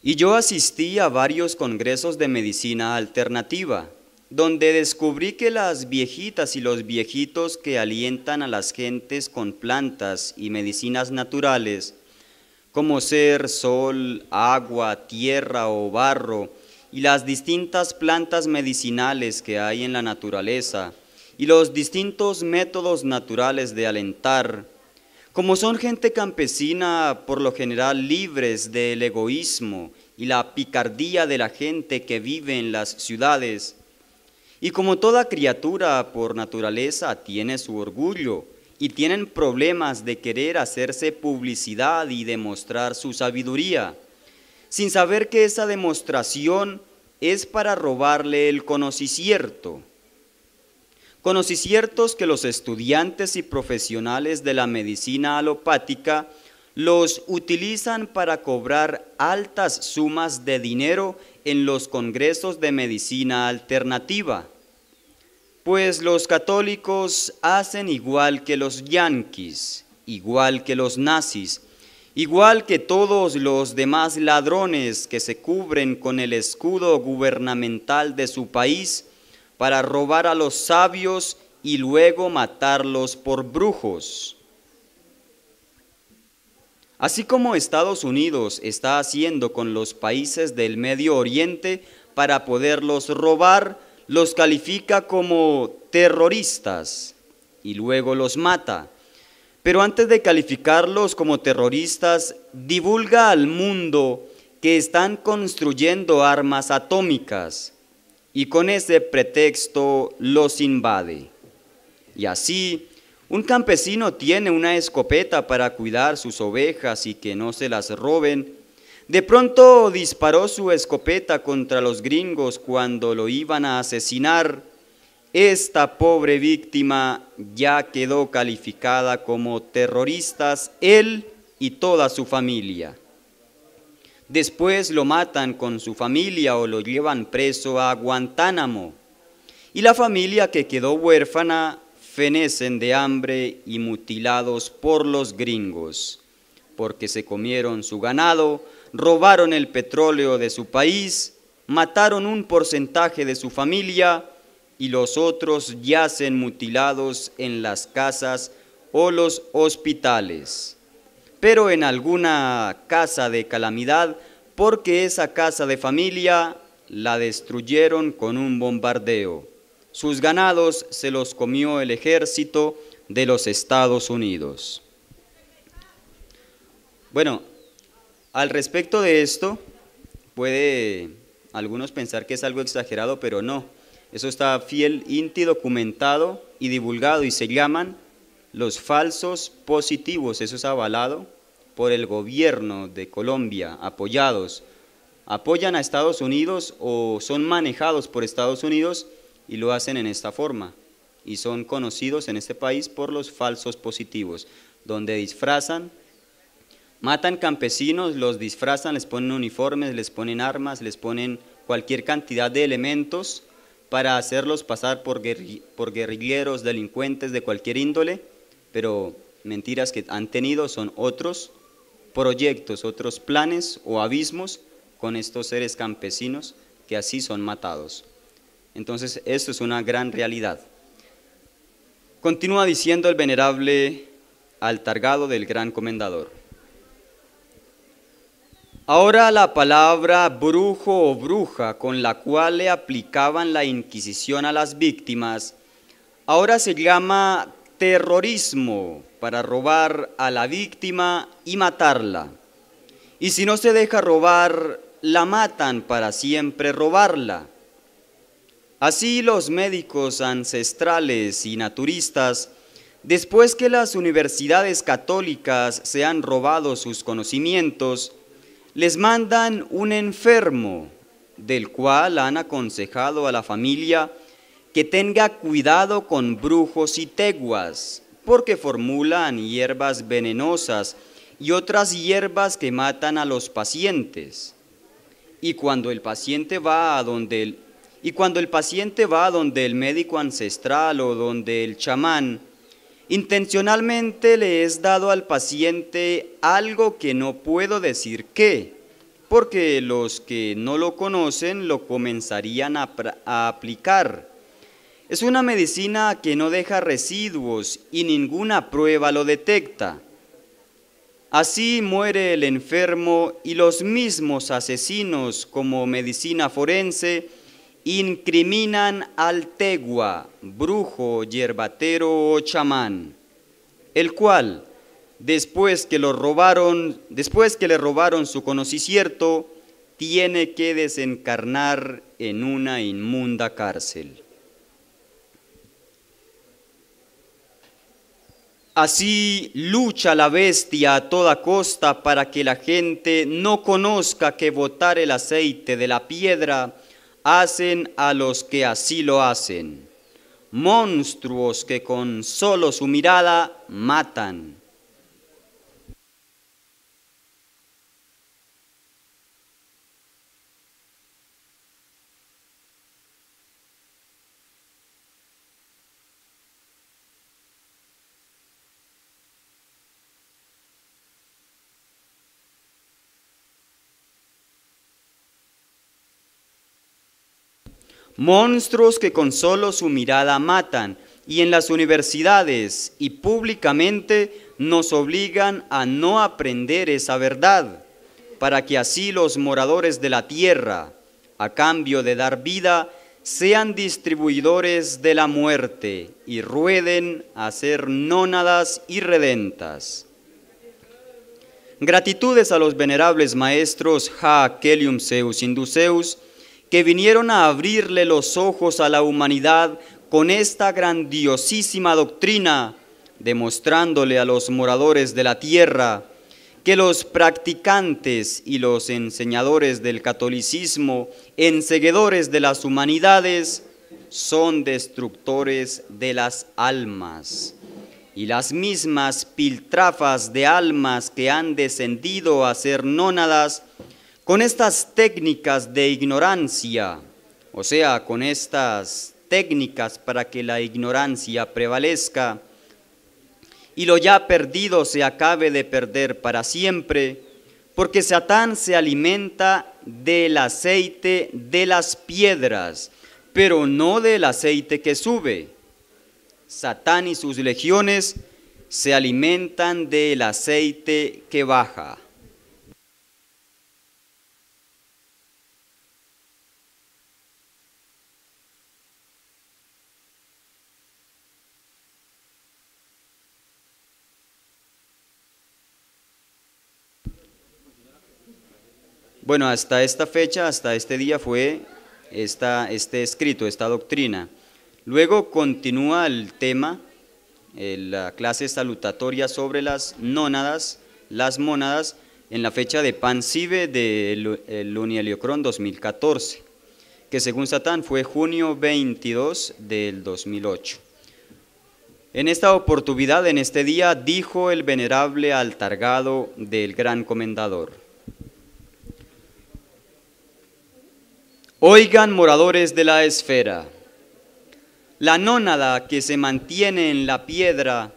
B: y yo asistí a varios congresos de medicina alternativa, donde descubrí que las viejitas y los viejitos que alientan a las gentes con plantas y medicinas naturales, como ser sol, agua, tierra o barro, y las distintas plantas medicinales que hay en la naturaleza, y los distintos métodos naturales de alentar, como son gente campesina por lo general libres del egoísmo y la picardía de la gente que vive en las ciudades, y como toda criatura por naturaleza tiene su orgullo y tienen problemas de querer hacerse publicidad y demostrar su sabiduría, sin saber que esa demostración es para robarle el conocicierto. Conociciertos que los estudiantes y profesionales de la medicina alopática los utilizan para cobrar altas sumas de dinero en los congresos de medicina alternativa. Pues los católicos hacen igual que los yanquis, igual que los nazis, igual que todos los demás ladrones que se cubren con el escudo gubernamental de su país para robar a los sabios y luego matarlos por brujos. Así como Estados Unidos está haciendo con los países del Medio Oriente para poderlos robar, los califica como terroristas y luego los mata. Pero antes de calificarlos como terroristas, divulga al mundo que están construyendo armas atómicas y con ese pretexto los invade. Y así, un campesino tiene una escopeta para cuidar sus ovejas y que no se las roben. De pronto disparó su escopeta contra los gringos cuando lo iban a asesinar. Esta pobre víctima ya quedó calificada como terroristas, él y toda su familia. Después lo matan con su familia o lo llevan preso a Guantánamo. Y la familia que quedó huérfana fenecen de hambre y mutilados por los gringos, porque se comieron su ganado, robaron el petróleo de su país, mataron un porcentaje de su familia y los otros yacen mutilados en las casas o los hospitales. Pero en alguna casa de calamidad, porque esa casa de familia la destruyeron con un bombardeo. Sus ganados se los comió el ejército de los Estados Unidos. Bueno, al respecto de esto, puede algunos pensar que es algo exagerado, pero no. Eso está fielmente documentado y divulgado y se llaman los falsos positivos. Eso es avalado por el gobierno de Colombia, apoyan a Estados Unidos o son manejados por Estados Unidos y lo hacen en esta forma. Y son conocidos en este país por los falsos positivos, donde disfrazan, matan campesinos, los disfrazan, les ponen uniformes, les ponen armas, les ponen cualquier cantidad de elementos para hacerlos pasar por guerrilleros, delincuentes de cualquier índole, pero mentiras que han tenido son otros proyectos, otros planes o abismos con estos seres campesinos que así son matados. Entonces, esto es una gran realidad. Continúa diciendo el venerable Altargado del Gran Comendador. Ahora la palabra brujo o bruja con la cual le aplicaban la Inquisición a las víctimas, ahora se llama terrorismo para robar a la víctima y matarla. Y si no se deja robar, la matan para siempre robarla. Así los médicos ancestrales y naturistas, después que las universidades católicas se han robado sus conocimientos, les mandan un enfermo, del cual han aconsejado a la familia que tenga cuidado con brujos y teguas, porque formulan hierbas venenosas y otras hierbas que matan a los pacientes. Y cuando el paciente va a donde el médico ancestral o donde el chamán, intencionalmente le es dado al paciente algo que no puedo decir qué, porque los que no lo conocen lo comenzarían a aplicar. Es una medicina que no deja residuos y ninguna prueba lo detecta. Así muere el enfermo y los mismos asesinos, como medicina forense, incriminan al tegua, brujo, yerbatero o chamán, el cual, después que le robaron su conocimiento, tiene que desencarnar en una inmunda cárcel. Así lucha la bestia a toda costa para que la gente no conozca que botar el aceite de la piedra hacen a los que así lo hacen, monstruos que con solo su mirada matan. Monstruos que con solo su mirada matan, y en las universidades y públicamente nos obligan a no aprender esa verdad, para que así los moradores de la tierra, a cambio de dar vida, sean distribuidores de la muerte y rueden a ser nónadas irredentas. Gratitudes a los venerables maestros Ja, Kelium, Zeus, Induceus, que vinieron a abrirle los ojos a la humanidad con esta grandiosísima doctrina, demostrándole a los moradores de la tierra que los practicantes y los enseñadores del catolicismo, enseguidores de las humanidades, son destructores de las almas. Y las mismas piltrafas de almas que han descendido a ser nónadas, con estas técnicas de ignorancia, o sea, con estas técnicas para que la ignorancia prevalezca y lo ya perdido se acabe de perder para siempre, porque Satán se alimenta del aceite de las piedras, pero no del aceite que sube. Satán y sus legiones se alimentan del aceite que baja. Bueno, hasta esta fecha, hasta este día fue este escrito, esta doctrina. Luego continúa el tema, la clase salutatoria sobre las nónadas, las mónadas, en la fecha de Pancive del Lunieliocrón 2014, que según Satán fue junio 22 del 2008. En esta oportunidad, en este día, dijo el venerable Altargado del Gran Comendador: oigan, moradores de la esfera, La nónada que se mantiene en la piedra,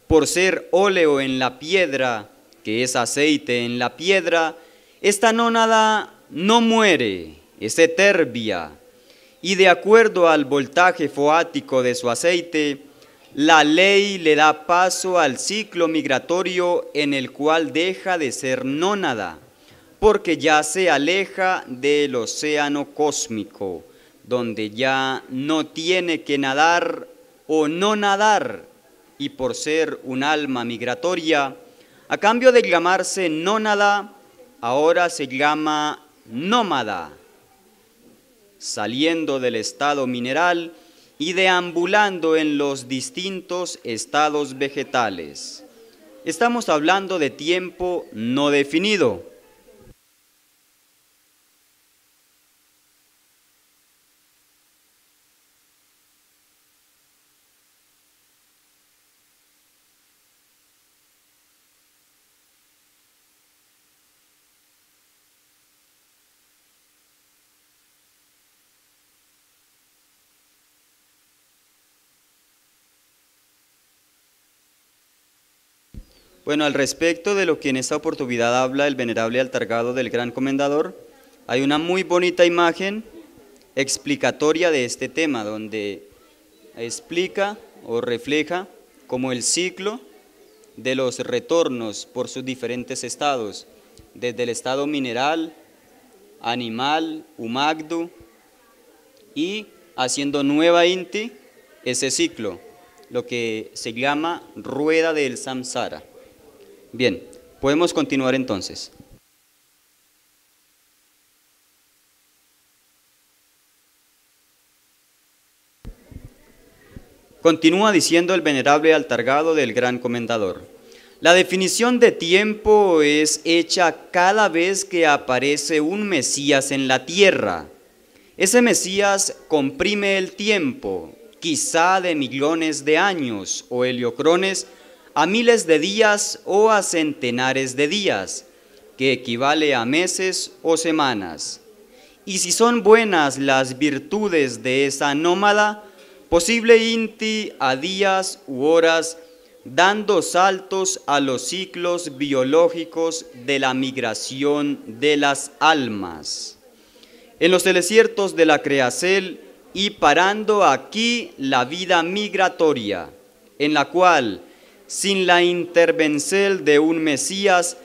B: por ser óleo en la piedra, que es aceite en la piedra, esta nónada no muere, es etérbia, y de acuerdo al voltaje foático de su aceite, la ley le da paso al ciclo migratorio en el cual deja de ser nónada, porque ya se aleja del océano cósmico, donde ya no tiene que nadar o no nadar, y por ser un alma migratoria, a cambio de llamarse nónada, ahora se llama nómada, saliendo del estado mineral y deambulando en los distintos estados vegetales. Estamos hablando de tiempo no definido. Bueno, al respecto de lo que en esta oportunidad habla el venerable Altargado del Gran Comendador, hay una muy bonita imagen explicatoria de este tema, donde explica o refleja como el ciclo de los retornos por sus diferentes estados, desde el estado mineral, animal, humagdu, y haciendo nueva inti ese ciclo, lo que se llama rueda del samsara. Bien, podemos continuar entonces. Continúa diciendo el venerable Altargado del Gran Comendador: la definición de tiempo es hecha cada vez que aparece un Mesías en la tierra. Ese Mesías comprime el tiempo, quizá de millones de años o heliocrones, a miles de días o a centenares de días, que equivale a meses o semanas. Y si son buenas las virtudes de esa nómada, posible inti a días u horas, dando saltos a los ciclos biológicos de la migración de las almas. En los desiertos de la Creacel y parando aquí la vida migratoria, en la cual, sin la intervención de un Mesías,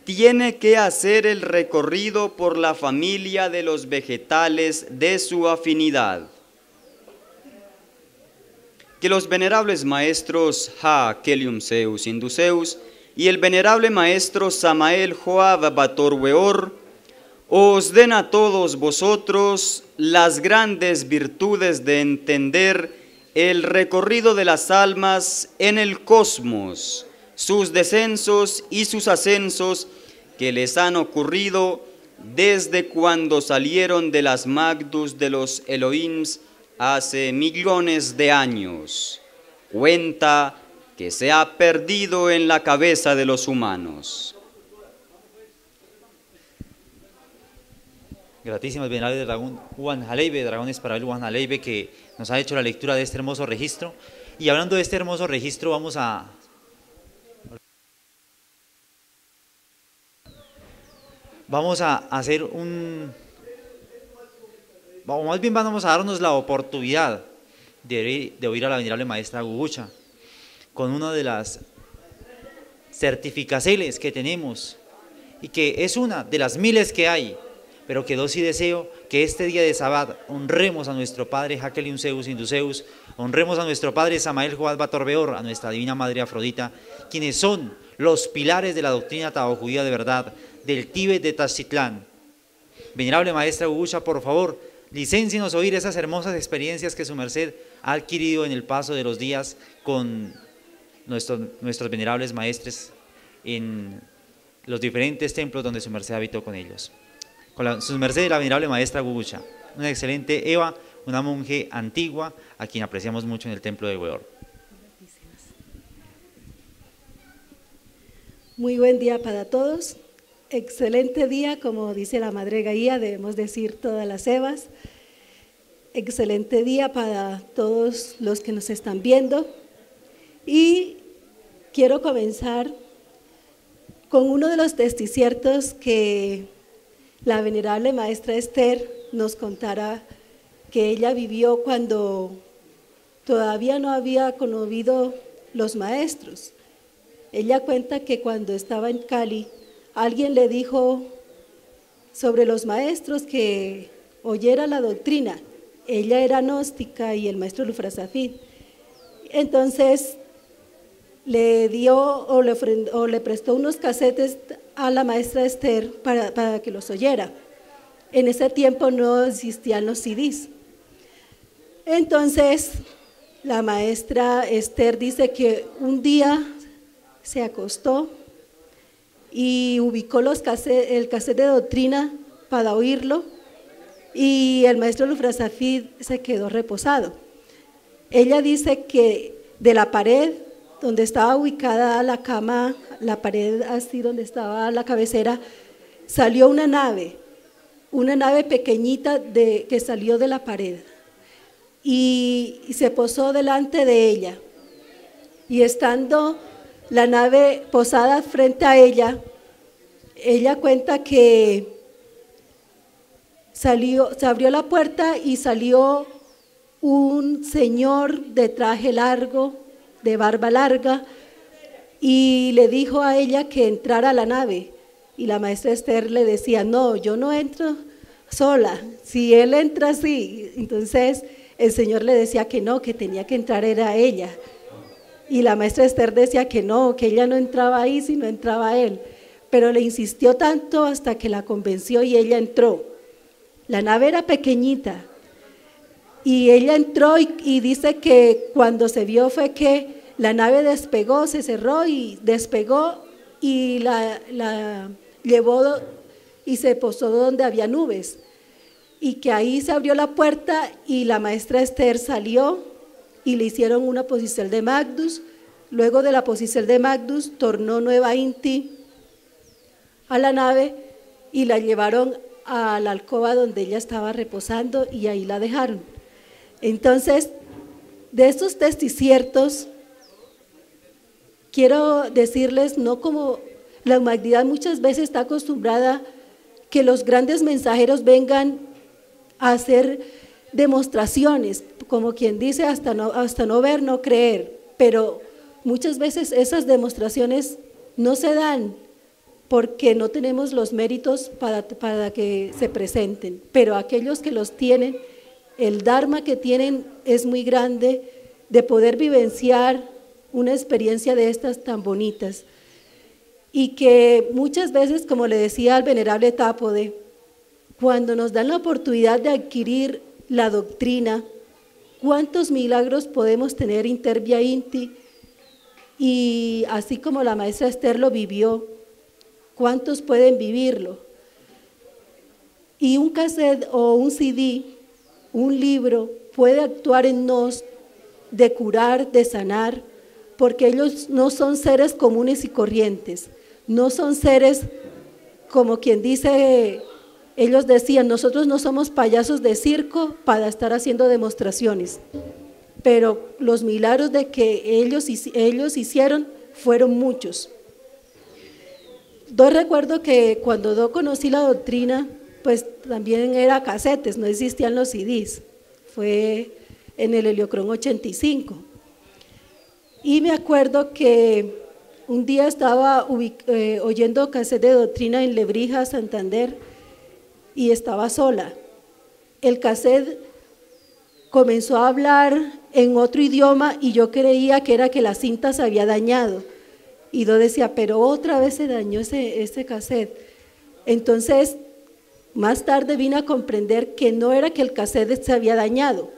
B: tiene que hacer el recorrido por la familia de los vegetales de su afinidad. Que los venerables maestros Ha Kelium Zeus Induceus y el venerable maestro Samael Joab Bator Weor os den a todos vosotros las grandes virtudes de entender el recorrido de las almas en el cosmos, sus descensos y sus ascensos que les han ocurrido desde cuando salieron de las Magdus de los Elohims hace millones de años, cuenta que se ha perdido en la cabeza de los humanos.
A: Gratísimas venerable dragón Juan Haleibe, dragones para el Juan Haleibe, que nos ha hecho la lectura de este hermoso registro. Y hablando de este hermoso registro, vamos a hacer más bien vamos a darnos la oportunidad de oír a la venerable maestra Gugucha, con una de las certificaciones que tenemos, y que es una de las miles que hay, pero que yo sí deseo que este día de Sabbat honremos a nuestro Padre Ha Kelium Zeus Induceus, honremos a nuestro Padre Samael Joab Bator Weor, a nuestra Divina Madre Afrodita, quienes son los pilares de la doctrina taojudía de verdad, del Tíbet de Tachitlán. Venerable maestra Gugucha, por favor, licéncienos oír esas hermosas experiencias que su merced ha adquirido en el paso de los días con nuestros venerables maestres en los diferentes templos donde su merced habitó con ellos. Con su merced, la venerable maestra Gugucha, una excelente Eva, una monje antigua, a quien apreciamos mucho en el templo de Weor.
C: Muy buen día para todos, excelente día, como dice la Madre Gaía, debemos decir todas las Evas. excelente día para todos los que nos están viendo. Y quiero comenzar con uno de los testiciertos que la venerable maestra Esther nos contara que ella vivió cuando todavía no había conocido los maestros. Ella cuenta que cuando estaba en Cali, alguien le dijo sobre los maestros que oyera la doctrina. Ella era gnóstica y el maestro Lufrasafid. Entonces le dio o le prestó unos casetes a la maestra Esther para que los oyera. En ese tiempo no existían los CDs. Entonces la maestra Esther dice que un día se acostó y ubicó el cassette de doctrina para oírlo, y el maestro Lufrasafid se quedó reposado. Ella dice que de la pared donde estaba ubicada la cama, la pared así donde estaba la cabecera, salió una nave pequeñita que salió de la pared y se posó delante de ella. Y estando la nave posada frente a ella, ella cuenta que se abrió la puerta y salió un señor de traje largo, de barba larga, y le dijo a ella que entrara a la nave. Y la maestra Esther le decía: no, yo no entro sola, si él entra sí. Entonces el señor le decía que no, que tenía que entrar era ella. Y la maestra Esther decía que no, que ella no entraba ahí si no entraba él. Pero le insistió tanto hasta que la convenció y ella entró. La nave era pequeñita y ella entró y dice que cuando se vio fue que la nave despegó, se cerró y despegó y la llevó y se posó donde había nubes, y que ahí se abrió la puerta y la maestra Esther salió y le hicieron una posición de Magnus. Luego de la posición de Magnus tornó Nueva Inti a la nave y la llevaron a la alcoba donde ella estaba reposando y ahí la dejaron. Entonces, de estos testiciertos, quiero decirles, no como la humanidad muchas veces está acostumbrada que los grandes mensajeros vengan a hacer demostraciones, como quien dice, hasta no ver, no creer, pero muchas veces esas demostraciones no se dan porque no tenemos los méritos para que se presenten, pero aquellos que los tienen, el dharma que tienen es muy grande de poder vivenciar una experiencia de estas tan bonitas, y que muchas veces, como le decía al venerable Tápode, cuando nos dan la oportunidad de adquirir la doctrina, cuántos milagros podemos tener inter via inti, y así como la maestra Esther lo vivió, ¿cuántos pueden vivirlo? Y un cassette o un CD, un libro, puede actuar en nos de curar, de sanar, porque ellos no son seres comunes y corrientes, no son seres como quien dice, ellos decían, nosotros no somos payasos de circo para estar haciendo demostraciones, pero los milagros de que ellos hicieron fueron muchos. Yo recuerdo que cuando yo conocí la doctrina, pues también era casetes, no existían los CDs, fue en el Heliocrón 85. Y me acuerdo que un día estaba oyendo cassette de doctrina en Lebrija, Santander, y estaba sola. El cassette comenzó a hablar en otro idioma y yo creía que era que la cinta se había dañado. Y yo decía, pero otra vez se dañó ese cassette. Entonces, más tarde vine a comprender que no era que el cassette se había dañado,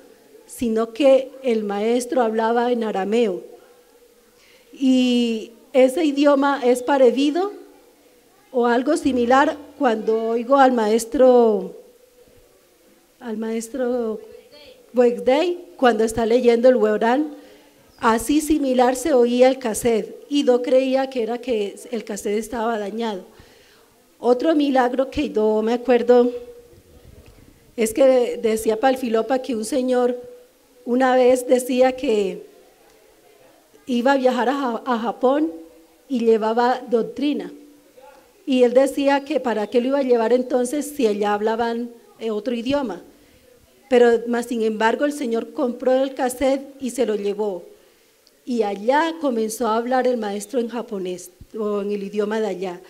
C: sino que el maestro hablaba en arameo. Y ese idioma es parecido o algo similar cuando oigo al maestro Boegdei, cuando está leyendo el Weorán, así similar se oía el cassette y yo creía que era que el cassette estaba dañado. Otro milagro que yo me acuerdo Es que decía Palfilopa que un señor una vez decía que iba a viajar a Japón y llevaba doctrina. Y él decía que para qué lo iba a llevar entonces si allá hablaban otro idioma. Pero más sin embargo el Señor compró el cassette y se lo llevó. Y allá comenzó a hablar el maestro en japonés o en el idioma de allá.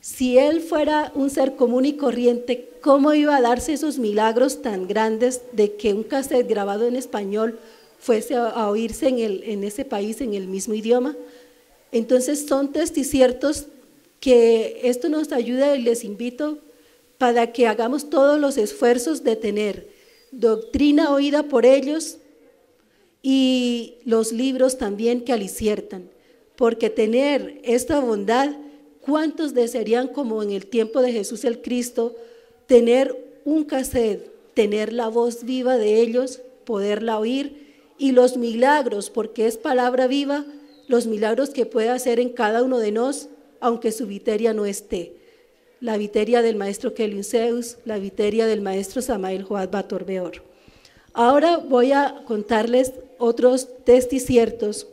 C: Si él fuera un ser común y corriente, ¿cómo iba a darse esos milagros tan grandes de que un cassette grabado en español fuese a oírse en ese país en el mismo idioma? Entonces son testiciertos que esto nos ayuda y les invito para que hagamos todos los esfuerzos de tener doctrina oída por ellos y los libros también que aliciertan, porque tener esta bondad, ¿cuántos desearían como en el tiempo de Jesús el Cristo, tener un cassette, tener la voz viva de ellos, poderla oír y los milagros, porque es palabra viva, los milagros que puede hacer en cada uno de nosotros, aunque su viteria no esté. La viteria del maestro Kelvin Zeus, la viteria del maestro Samael Joad Batorbeor. Ahora voy a contarles otros testiciertos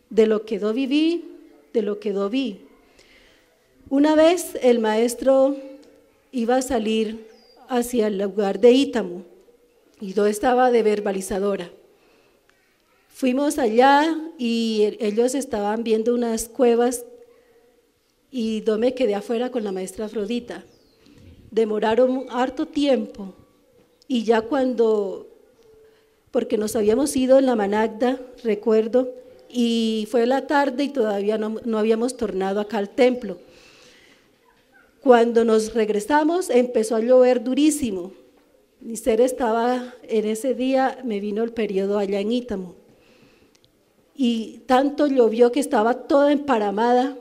C: de lo que yo viví, de lo que yo vi. Una vez el maestro iba a salir hacia el lugar de Ítamo y yo estaba de verbalizadora. Fuimos allá y ellos estaban viendo unas cuevas y yo me quedé afuera con la maestra Afrodita. Demoraron harto tiempo y ya cuando, porque nos habíamos ido en la Managda, recuerdo, y fue la tarde y todavía no habíamos tornado acá al templo. Cuando nos regresamos empezó a llover durísimo. Mi ser estaba, en ese día me vino el periodo allá en Ítamo. Y tanto llovió que estaba toda emparamada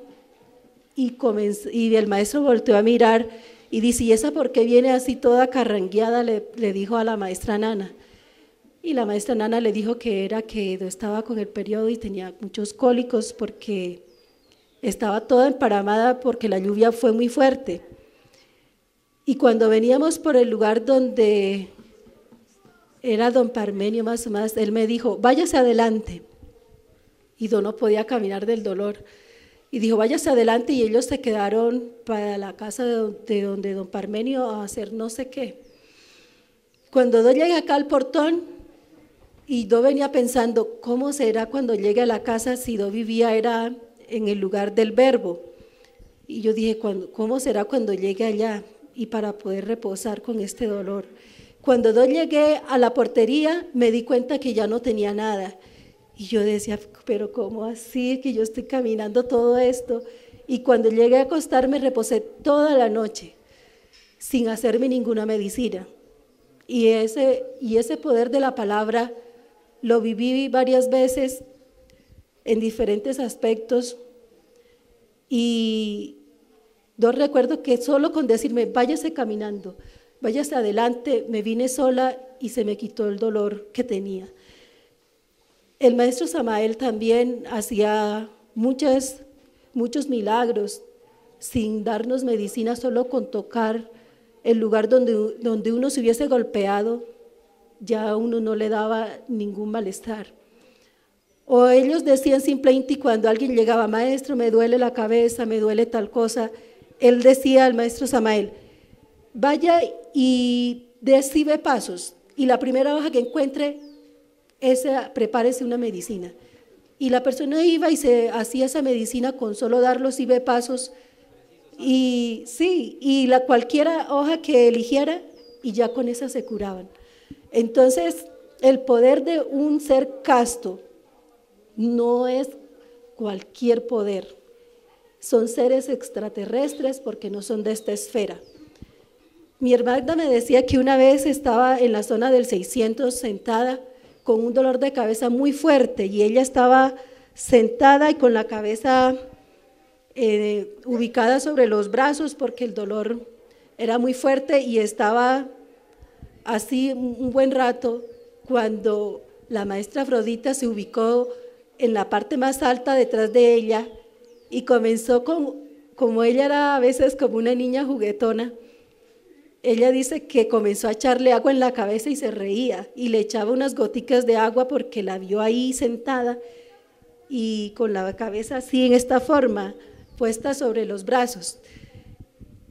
C: y el maestro volteó a mirar y dice, ¿y esa por qué viene así toda carrangueada? Le dijo a la maestra Nana. Y la maestra Nana le dijo que era que yo estaba con el periodo y tenía muchos cólicos porque estaba toda emparamada porque la lluvia fue muy fuerte. Y cuando veníamos por el lugar donde era don Parmenio más o más, él me dijo, váyase adelante. Y yo no podía caminar del dolor. Y dijo, váyase adelante, y ellos se quedaron para la casa de donde don Parmenio a hacer no sé qué. Cuando yo llegué acá al portón, y yo venía pensando, ¿cómo será cuando llegue a la casa si yo vivía era en el lugar del Verbo? Y yo dije, ¿cómo será cuando llegue allá? Y para poder reposar con este dolor. Cuando yo llegué a la portería, me di cuenta que ya no tenía nada. Y yo decía, pero ¿cómo así? Que yo estoy caminando todo esto. Y cuando llegué a acostarme, reposé toda la noche, sin hacerme ninguna medicina. Y ese poder de la palabra lo viví varias veces en diferentes aspectos. Y yo recuerdo que solo con decirme, váyase caminando, váyase adelante, me vine sola y se me quitó el dolor que tenía. El maestro Samael también hacía muchos milagros sin darnos medicina, solo con tocar el lugar donde uno se hubiese golpeado, ya uno no le daba ningún malestar. O ellos decían simplemente cuando alguien llegaba, maestro, me duele la cabeza, me duele tal cosa, él decía al maestro Samael, vaya y dé 9 pasos, y la primera hoja que encuentre, prepárese una medicina. Y la persona iba y se hacía esa medicina con solo dar los 9 pasos, y sí, y cualquiera hoja que eligiera, y ya con esa se curaban. Entonces, el poder de un ser casto no es cualquier poder, son seres extraterrestres porque no son de esta esfera. Mi hermana me decía que una vez estaba en la zona del 600 sentada con un dolor de cabeza muy fuerte y ella estaba sentada y con la cabeza ubicada sobre los brazos porque el dolor era muy fuerte y estaba así un buen rato cuando la maestra Afrodita se ubicó en la parte más alta detrás de ella y comenzó como ella era a veces como una niña juguetona, ella dice que comenzó a echarle agua en la cabeza y se reía y le echaba unas goticas de agua porque la vio ahí sentada y con la cabeza así en esta forma, puesta sobre los brazos.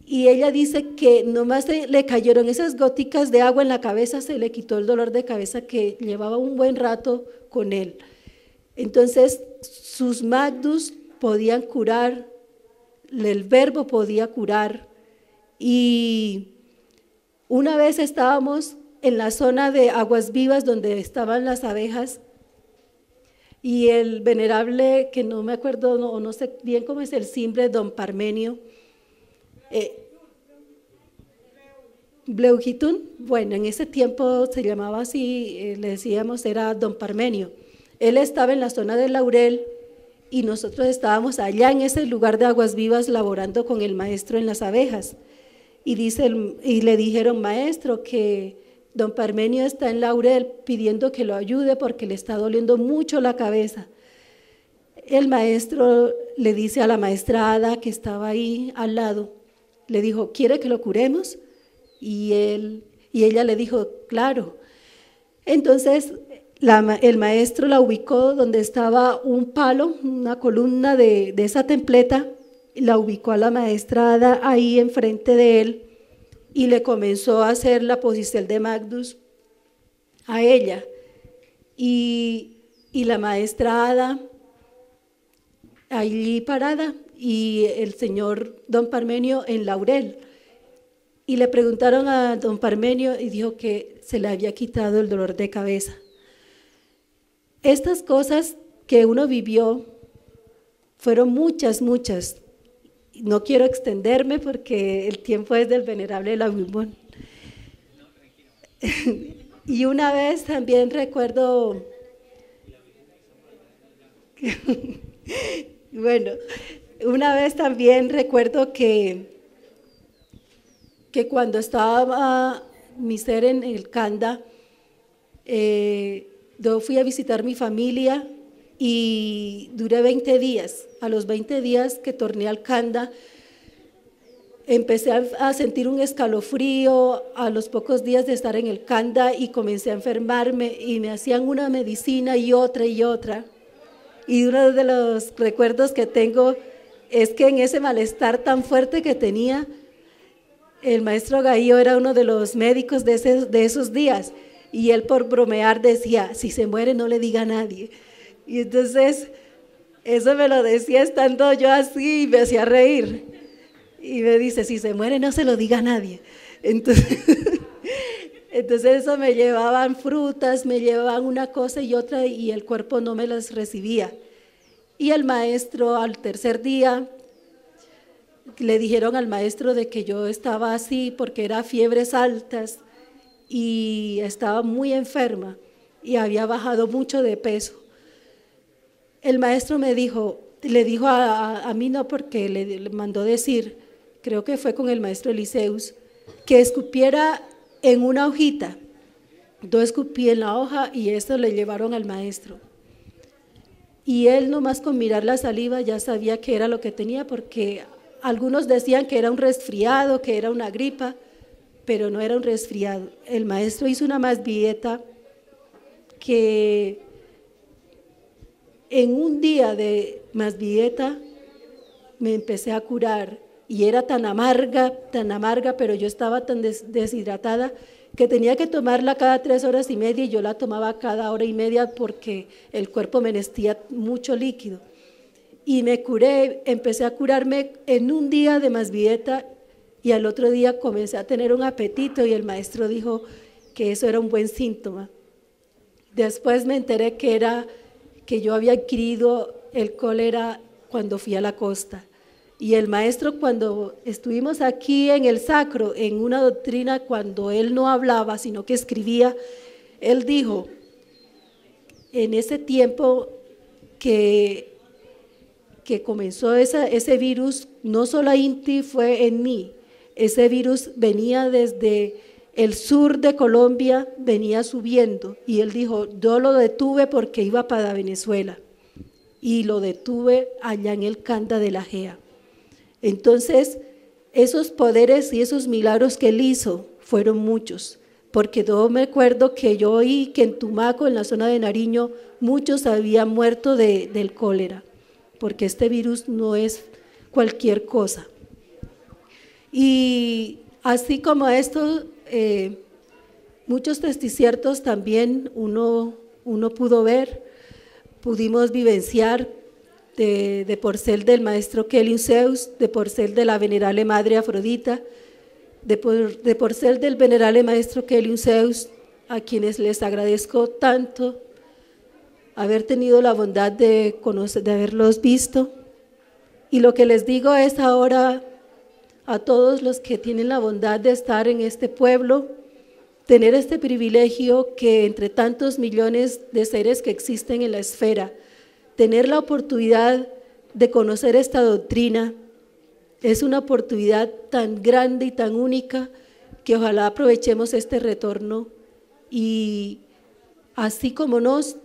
C: Y ella dice que nomás le cayeron esas goticas de agua en la cabeza, se le quitó el dolor de cabeza que llevaba un buen rato con él. Entonces sus magdus podían curar, el verbo podía curar. Y una vez estábamos en la zona de Aguas Vivas donde estaban las abejas y el venerable, que no me acuerdo o no sé bien cómo es el simple, don Parmenio, Bleujitún, bueno, en ese tiempo se llamaba así, le decíamos, era don Parmenio. Él estaba en la zona del Laurel y nosotros estábamos allá en ese lugar de Aguas Vivas laborando con el maestro en las abejas. Y le dijeron, maestro, que don Parmenio está en Laurel pidiendo que lo ayude porque le está doliendo mucho la cabeza. El maestro le dice a la maestra Ada, que estaba ahí al lado, le dijo, ¿quiere que lo curemos? Y ella le dijo, claro. Entonces el maestro la ubicó donde estaba un palo, una columna de esa templeta, la ubicó a la maestra Ada ahí enfrente de él y le comenzó a hacer la posición de Magdus a ella. Y la maestra Ada allí parada y el señor don Parmenio en Laurel. Y le preguntaron a don Parmenio y dijo que se le había quitado el dolor de cabeza. Estas cosas que uno vivió fueron muchas, muchas. No quiero extenderme porque el tiempo es del venerable Laubimón. Y una vez también recuerdo, bueno, una vez también recuerdo que cuando estaba mi ser en el Kanda, yo fui a visitar mi familia y duré 20 días. A los 20 días que torné al Kanda, empecé a sentir un escalofrío a los pocos días de estar en el Kanda y comencé a enfermarme y me hacían una medicina y otra y otra. Y uno de los recuerdos que tengo es que en ese malestar tan fuerte que tenía, el maestro Gaío era uno de los médicos de esos días y él por bromear decía, si se muere no le diga a nadie. Y entonces eso me lo decía estando yo así y me hacía reír. Y me dice, si se muere no se lo diga a nadie. Entonces eso me llevaban frutas, me llevaban una cosa y otra y el cuerpo no me las recibía. Y el maestro al tercer día le dijeron al maestro de que yo estaba así porque era fiebres altas y estaba muy enferma y había bajado mucho de peso. El maestro me dijo, le dijo a mí no porque le mandó decir, creo que fue con el maestro Eliseus, que escupiera en una hojita. Yo escupí en la hoja y esto le llevaron al maestro. Y él nomás con mirar la saliva ya sabía qué era lo que tenía porque algunos decían que era un resfriado, que era una gripa, pero no era un resfriado. El maestro hizo una masvieta que en un día de masvieta me empecé a curar y era tan amarga, pero yo estaba tan deshidratada que tenía que tomarla cada 3 horas y media y yo la tomaba cada hora y media porque el cuerpo me necesitaba mucho líquido. Y me curé, empecé a curarme en un día de masvieta y al otro día comencé a tener un apetito y el maestro dijo que eso era un buen síntoma. Después me enteré que yo había adquirido el cólera cuando fui a la costa. Y el maestro, cuando estuvimos aquí en el sacro, en una doctrina, cuando él no hablaba, sino que escribía, él dijo, en ese tiempo que comenzó ese virus, no solo Inti fue en mí, ese virus venía desde el sur de Colombia, venía subiendo, y él dijo, yo lo detuve porque iba para Venezuela, y lo detuve allá en el Kanda de la Gea. Entonces, esos poderes y esos milagros que él hizo fueron muchos, porque yo me acuerdo que yo oí que en Tumaco, en la zona de Nariño, muchos habían muerto del cólera, porque este virus no es cualquier cosa. Y así como esto, muchos testiciertos también uno pudo ver, pudimos vivenciar de Porcel del maestro Kelly Zeus, de Porcel de la venerable madre Afrodita, de Porcel del venerable maestro Kelly Zeus, a quienes les agradezco tanto haber tenido la bondad de haberlos visto. Y lo que les digo es ahora a todos los que tienen la bondad de estar en este pueblo, tener este privilegio que entre tantos millones de seres que existen en la esfera, tener la oportunidad de conocer esta doctrina, es una oportunidad tan grande y tan única que ojalá aprovechemos este retorno y así como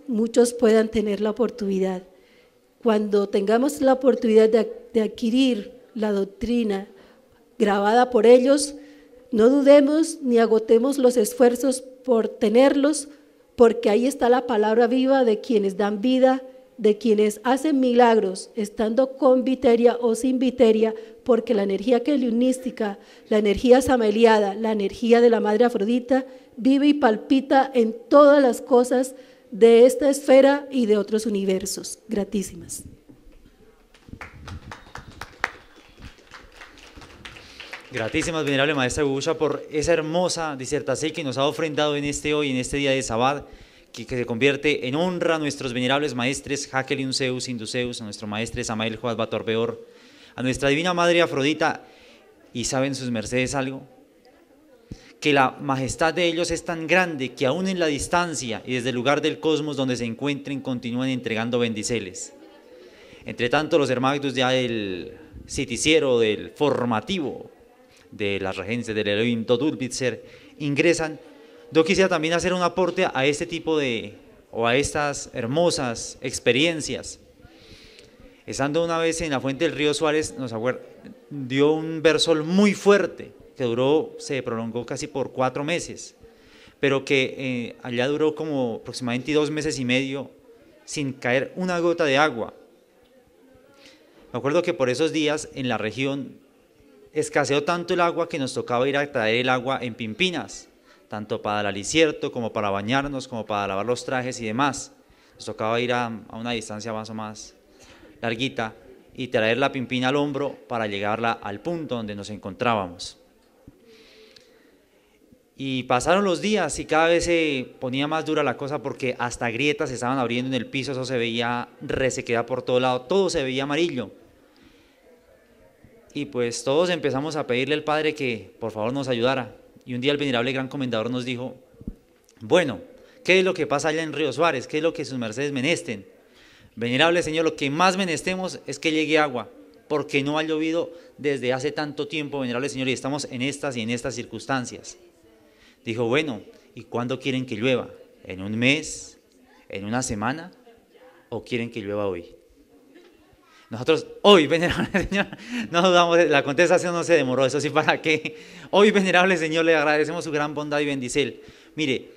C: muchos puedan tener la oportunidad. Cuando tengamos la oportunidad de adquirir la doctrina grabada por ellos, no dudemos ni agotemos los esfuerzos por tenerlos, porque ahí está la palabra viva de quienes dan vida, de quienes hacen milagros, estando con viteria o sin viteria, porque la energía keliunística, la energía sameliada, la energía de la Madre Afrodita, vive y palpita en todas las cosas de esta esfera y de otros universos. Gratísimas.
A: Gratísimas, venerable maestra Gugusha, por esa hermosa disertación que nos ha ofrendado en este día de Sabbat, que se convierte en honra a nuestros venerables maestres Jacqueline Zeus, Induceus, a nuestro maestre Samael Joad Batorbeor, a nuestra divina madre Afrodita. ¿Y saben sus mercedes algo? Que la majestad de ellos es tan grande que aún en la distancia y desde el lugar del cosmos donde se encuentren continúan entregando bendiceles. Entre tanto, los hermanos ya del citiciero, del formativo, de las regencias del Elohim Dodulbitzer ingresan. Yo quisiera también hacer un aporte a este tipo a estas hermosas experiencias. Estando una vez en la fuente del río Suárez, dio un versol muy fuerte que se prolongó casi por 4 meses, pero que allá duró como aproximadamente 2 meses y medio sin caer una gota de agua. Me acuerdo que por esos días en la región escaseó tanto el agua que nos tocaba ir a traer el agua en pimpinas, tanto para el alicierto como para bañarnos, como para lavar los trajes y demás. Nos tocaba ir a una distancia más o más larguita y traer la pimpina al hombro para llegarla al punto donde nos encontrábamos. Y pasaron los días y cada vez se ponía más dura la cosa porque hasta grietas se estaban abriendo en el piso, eso se veía resequedad por todo lado, todo se veía amarillo. Y pues todos empezamos a pedirle al Padre que por favor nos ayudara. Y un día el venerable gran comendador nos dijo: bueno, ¿qué es lo que pasa allá en Río Suárez? ¿Qué es lo que sus mercedes menesten? Venerable Señor, lo que más menestemos es que llegue agua, porque no ha llovido desde hace tanto tiempo, venerable Señor, y estamos en estas circunstancias. Dijo: bueno, ¿y cuándo quieren que llueva? ¿En un mes? ¿En una semana? ¿O quieren que llueva hoy? Nosotros, hoy, venerable Señor, no dudamos, la contestación no se demoró, eso sí, ¿para qué? Hoy, venerable Señor, le agradecemos su gran bondad y bendicel. Mire,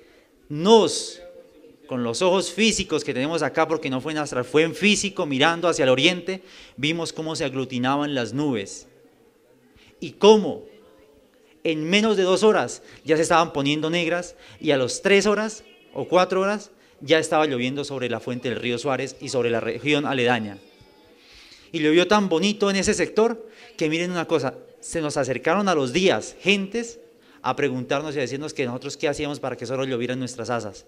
A: con los ojos físicos que tenemos acá, porque no fue en astral, fue en físico, mirando hacia el oriente, vimos cómo se aglutinaban las nubes y cómo en menos de 2 horas ya se estaban poniendo negras y a las 3 horas o 4 horas ya estaba lloviendo sobre la fuente del río Suárez y sobre la región aledaña. Y llovió tan bonito en ese sector que miren una cosa, se nos acercaron a los días gentes a preguntarnos y a decirnos que nosotros qué hacíamos para que solo llovieran nuestras asas.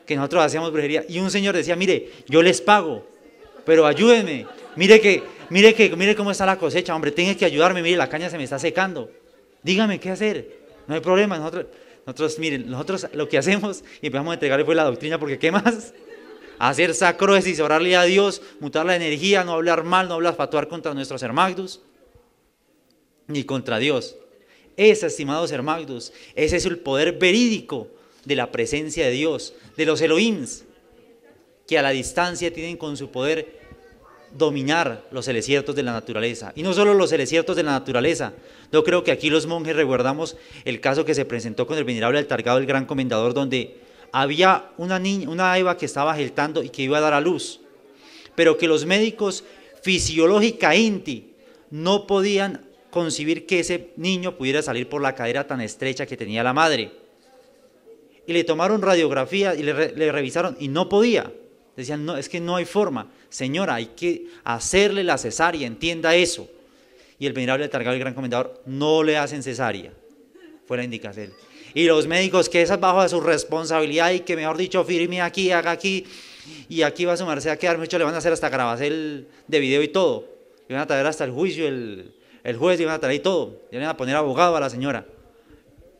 A: Que nosotros hacíamos brujería. Y un señor decía: mire, yo les pago, pero ayúdenme. Mire cómo está la cosecha, hombre, tiene que ayudarme, mire, la caña se me está secando. Dígame qué hacer. No hay problema, nosotros lo que hacemos y empezamos a entregarle pues la doctrina, porque ¿qué más? Hacer sacroesis, orarle a Dios, mutar la energía, no hablar mal, no blasfatuar contra nuestros hermagdus, ni contra Dios. Estimados hermagdus, ese es el poder verídico de la presencia de Dios, de los Elohims, que a la distancia tienen con su poder dominar los celesiertos de la naturaleza. Y no solo los celesiertos de la naturaleza. Yo creo que aquí los monjes recordamos el caso que se presentó con el venerable Altargado, el gran comendador, donde había una niña, una Eva que estaba gestando y que iba a dar a luz, pero que los médicos fisiológica inti no podían concebir que ese niño pudiera salir por la cadera tan estrecha que tenía la madre. Y le tomaron radiografía y le revisaron y no podía. Decían, no, es que no hay forma. Señora, hay que hacerle la cesárea, entienda eso. Y el venerable Altargado, el gran comendador, no le hacen cesárea. Fue la indicación. Y los médicos, que esa es bajo de su responsabilidad y que, mejor dicho, firme aquí, haga aquí, y aquí va su merced a quedar mucho, le van a hacer hasta grabacel de video y todo. Le van a traer hasta el juicio, el juez, le van a traer todo. Le van a poner abogado a la señora.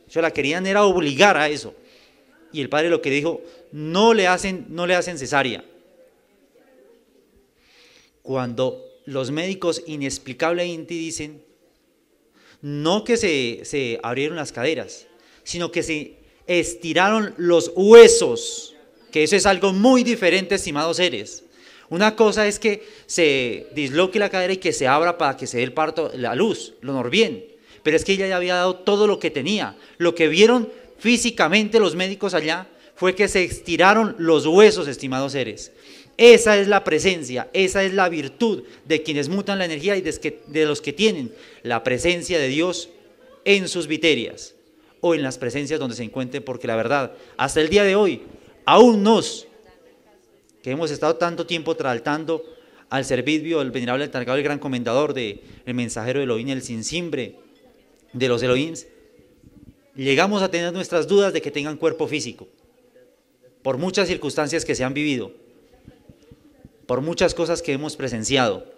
A: Yo la querían era obligar a eso. Y el padre lo que dijo, no le hacen cesárea. Cuando los médicos inexplicablemente dicen, no que se abrieron las caderas, sino que se estiraron los huesos, que eso es algo muy diferente, estimados seres. Una cosa es que se disloque la cadera y que se abra para que se dé el parto, la luz, lo bien, pero es que ella ya había dado todo lo que tenía. Lo que vieron físicamente los médicos allá fue que se estiraron los huesos, estimados seres. Esa es la presencia, esa es la virtud de quienes mutan la energía y de los que tienen la presencia de Dios en sus viterias o en las presencias donde se encuentren, porque la verdad, hasta el día de hoy, aún nos, que hemos estado tanto tiempo tratando al servicio del venerable Altargado, el gran comendador del mensajero de Elohim, el Sinsimbre de los Elohims, llegamos a tener nuestras dudas de que tengan cuerpo físico, por muchas circunstancias que se han vivido, por muchas cosas que hemos presenciado.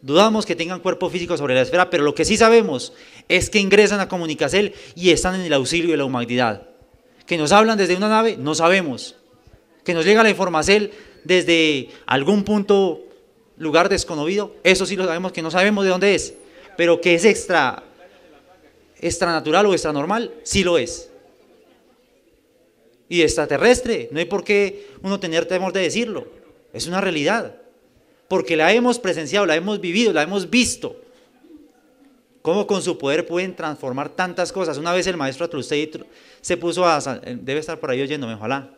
A: Dudamos que tengan cuerpo físico sobre la esfera, pero lo que sí sabemos es que ingresan a Comunicacel y están en el auxilio de la humanidad. Que nos hablan desde una nave, no sabemos. Que nos llega la información desde algún punto, lugar desconocido, eso sí lo sabemos, que no sabemos de dónde es, pero que es extranatural o extranormal, sí lo es. Y extraterrestre, no hay por qué uno tener temor de decirlo, es una realidad, porque la hemos presenciado, la hemos vivido, la hemos visto, cómo con su poder pueden transformar tantas cosas. Una vez el maestro Atlustey se puso debe estar por ahí oyéndome, ojalá,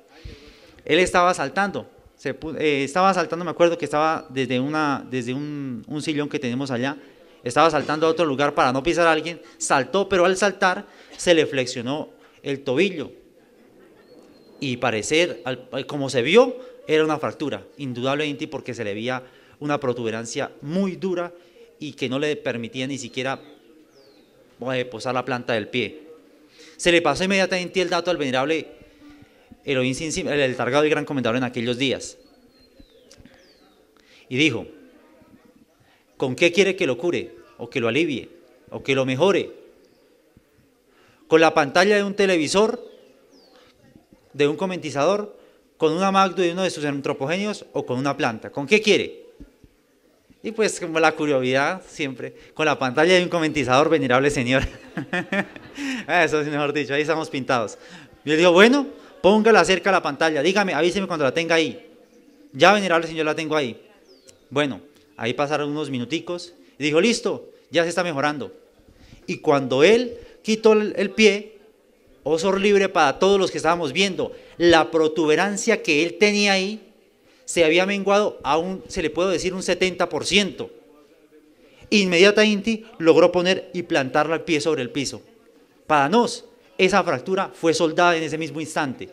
A: él estaba saltando, me acuerdo que estaba desde un sillón que tenemos allá, estaba saltando a otro lugar para no pisar a alguien, saltó, pero al saltar se le flexionó el tobillo y parecer, como se vio, era una fractura, indudablemente, porque se le veía una protuberancia muy dura y que no le permitía ni siquiera posar la planta del pie. Se le pasó inmediatamente el dato al venerable Elohim Sinsimbre, el Altargado y gran comendador en aquellos días, y dijo, ¿con qué quiere que lo cure, o que lo alivie, o que lo mejore? ¿Con la pantalla de un televisor, de un comentizador, con una magdo de uno de sus antropogenios, o con una planta? ¿Con qué quiere? Y pues como la curiosidad siempre, con la pantalla de un comentizador, venerable señor. Eso es mejor dicho, ahí estamos pintados. Y él dijo, bueno, póngala cerca a la pantalla, dígame, avíseme cuando la tenga ahí. Ya, venerable señor, la tengo ahí. Bueno, ahí pasaron unos minuticos y dijo, listo, ya se está mejorando. Y cuando él quitó el pie, oh sor libre para todos los que estábamos viendo, la protuberancia que él tenía ahí se había menguado a se le puede decir un 70%. Inmediatamente logró poner y plantar el pie sobre el piso. Para nos, esa fractura fue soldada en ese mismo instante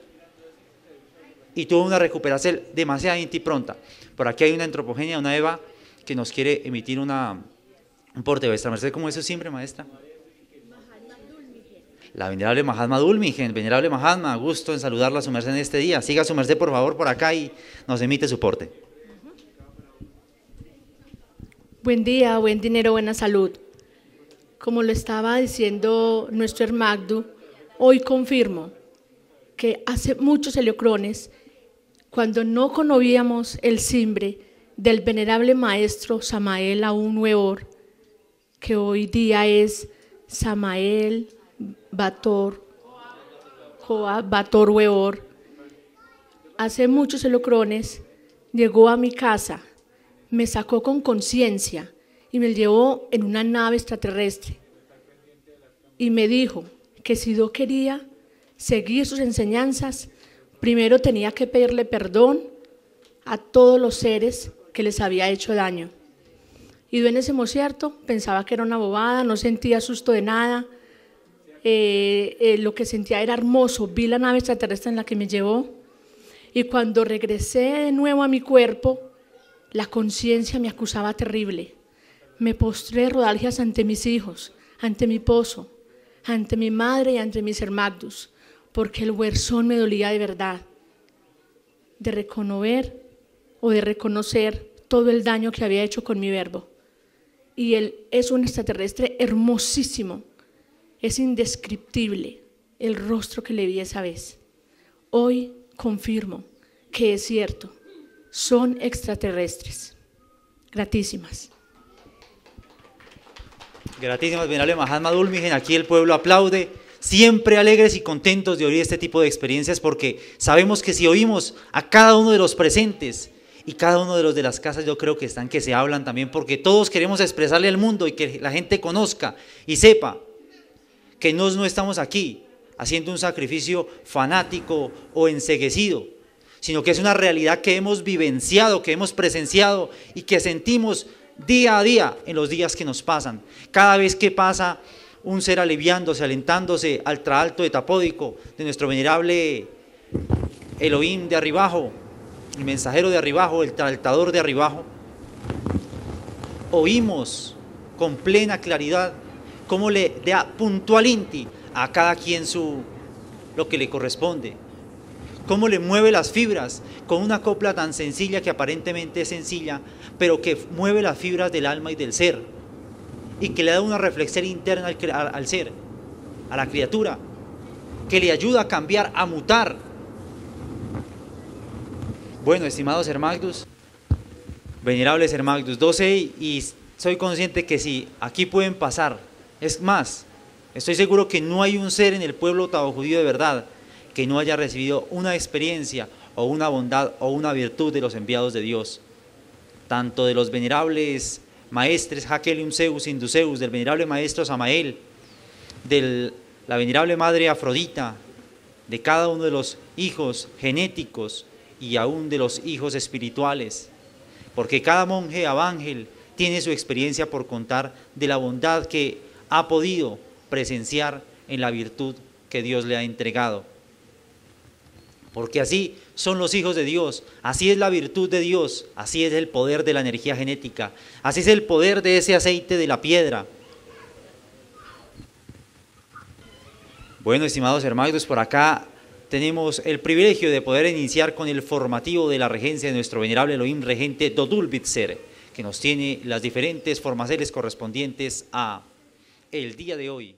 A: y tuvo una recuperación demasiadamente pronta. Por aquí hay una antropogenia, una Eva, que nos quiere emitir un porte. Vuestra merced, ¿cómo es su siempre, maestra? La venerable Mahatma Dulmigen, venerable Mahatma, gusto en saludarla a su merced en este día. Siga su merced por favor por acá y nos emite su porte.
D: Buen día, buen dinero, buena salud. Como lo estaba diciendo nuestro Hermagdu, hoy confirmo que hace muchos heliocrones, cuando no conocíamos el simbre del venerable maestro Samael Aún Weor, que hoy día es Samael Bator Weor, hace muchos heliocrones llegó a mi casa me sacó con conciencia y me llevó en una nave extraterrestre. Y me dijo que si yo quería seguir sus enseñanzas, primero tenía que pedirle perdón a todos los seres que les había hecho daño. Y yo en ese concierto pensaba que era una bobada, no sentía susto de nada, lo que sentía era hermoso. Vi la nave extraterrestre en la que me llevó, y cuando regresé de nuevo a mi cuerpo, la conciencia me acusaba terrible. Me postré de rodillas ante mis hijos, ante mi esposo, ante mi madre y ante mis hermanos, porque el corazón me dolía de verdad, de reconocer todo el daño que había hecho con mi verbo. Y él es un extraterrestre hermosísimo, es indescriptible el rostro que le vi esa vez. Hoy confirmo que es cierto, son extraterrestres. Gratísimas.
A: Gratísimas, venerable Mahatma Dulmigen. Aquí el pueblo aplaude, siempre alegres y contentos de oír este tipo de experiencias, porque sabemos que si oímos a cada uno de los presentes y cada uno de los de las casas, yo creo que están que se hablan también, porque todos queremos expresarle al mundo y que la gente conozca y sepa que no estamos aquí haciendo un sacrificio fanático o enceguecido, sino que es una realidad que hemos vivenciado, que hemos presenciado y que sentimos día a día en los días que nos pasan. Cada vez que pasa un ser aliviándose, alentándose al traalto de Tapódico, de nuestro venerable Elohim de Arribajo, el mensajero de Arribajo, el traltador de Arribajo, oímos con plena claridad cómo le da puntualinti a cada quien lo que le corresponde, cómo le mueve las fibras con una copla tan sencilla, que aparentemente es sencilla, pero que mueve las fibras del alma y del ser, y que le da una reflexión interna al ser, a la criatura, que le ayuda a cambiar, a mutar. Bueno, estimados hermagdus, venerables hermagdus, 12, y soy consciente que si aquí pueden pasar, es más, estoy seguro que no hay un ser en el pueblo otavo-judío de verdad que no haya recibido una experiencia o una bondad o una virtud de los enviados de Dios, tanto de los venerables maestres Hakelium Zeus, Induceus, del venerable maestro Samael, de la venerable madre Afrodita, de cada uno de los hijos genéticos y aún de los hijos espirituales, porque cada monje abángel tiene su experiencia por contar de la bondad que ha podido presenciar en la virtud que Dios le ha entregado. Porque así son los hijos de Dios, así es la virtud de Dios, así es el poder de la energía genética, así es el poder de ese aceite de la piedra. Bueno, estimados hermanos, por acá tenemos el privilegio de poder iniciar con el formativo de la regencia de nuestro venerable Elohim regente Dodul Bitzer, que nos tiene las diferentes formaciones correspondientes a el día de hoy.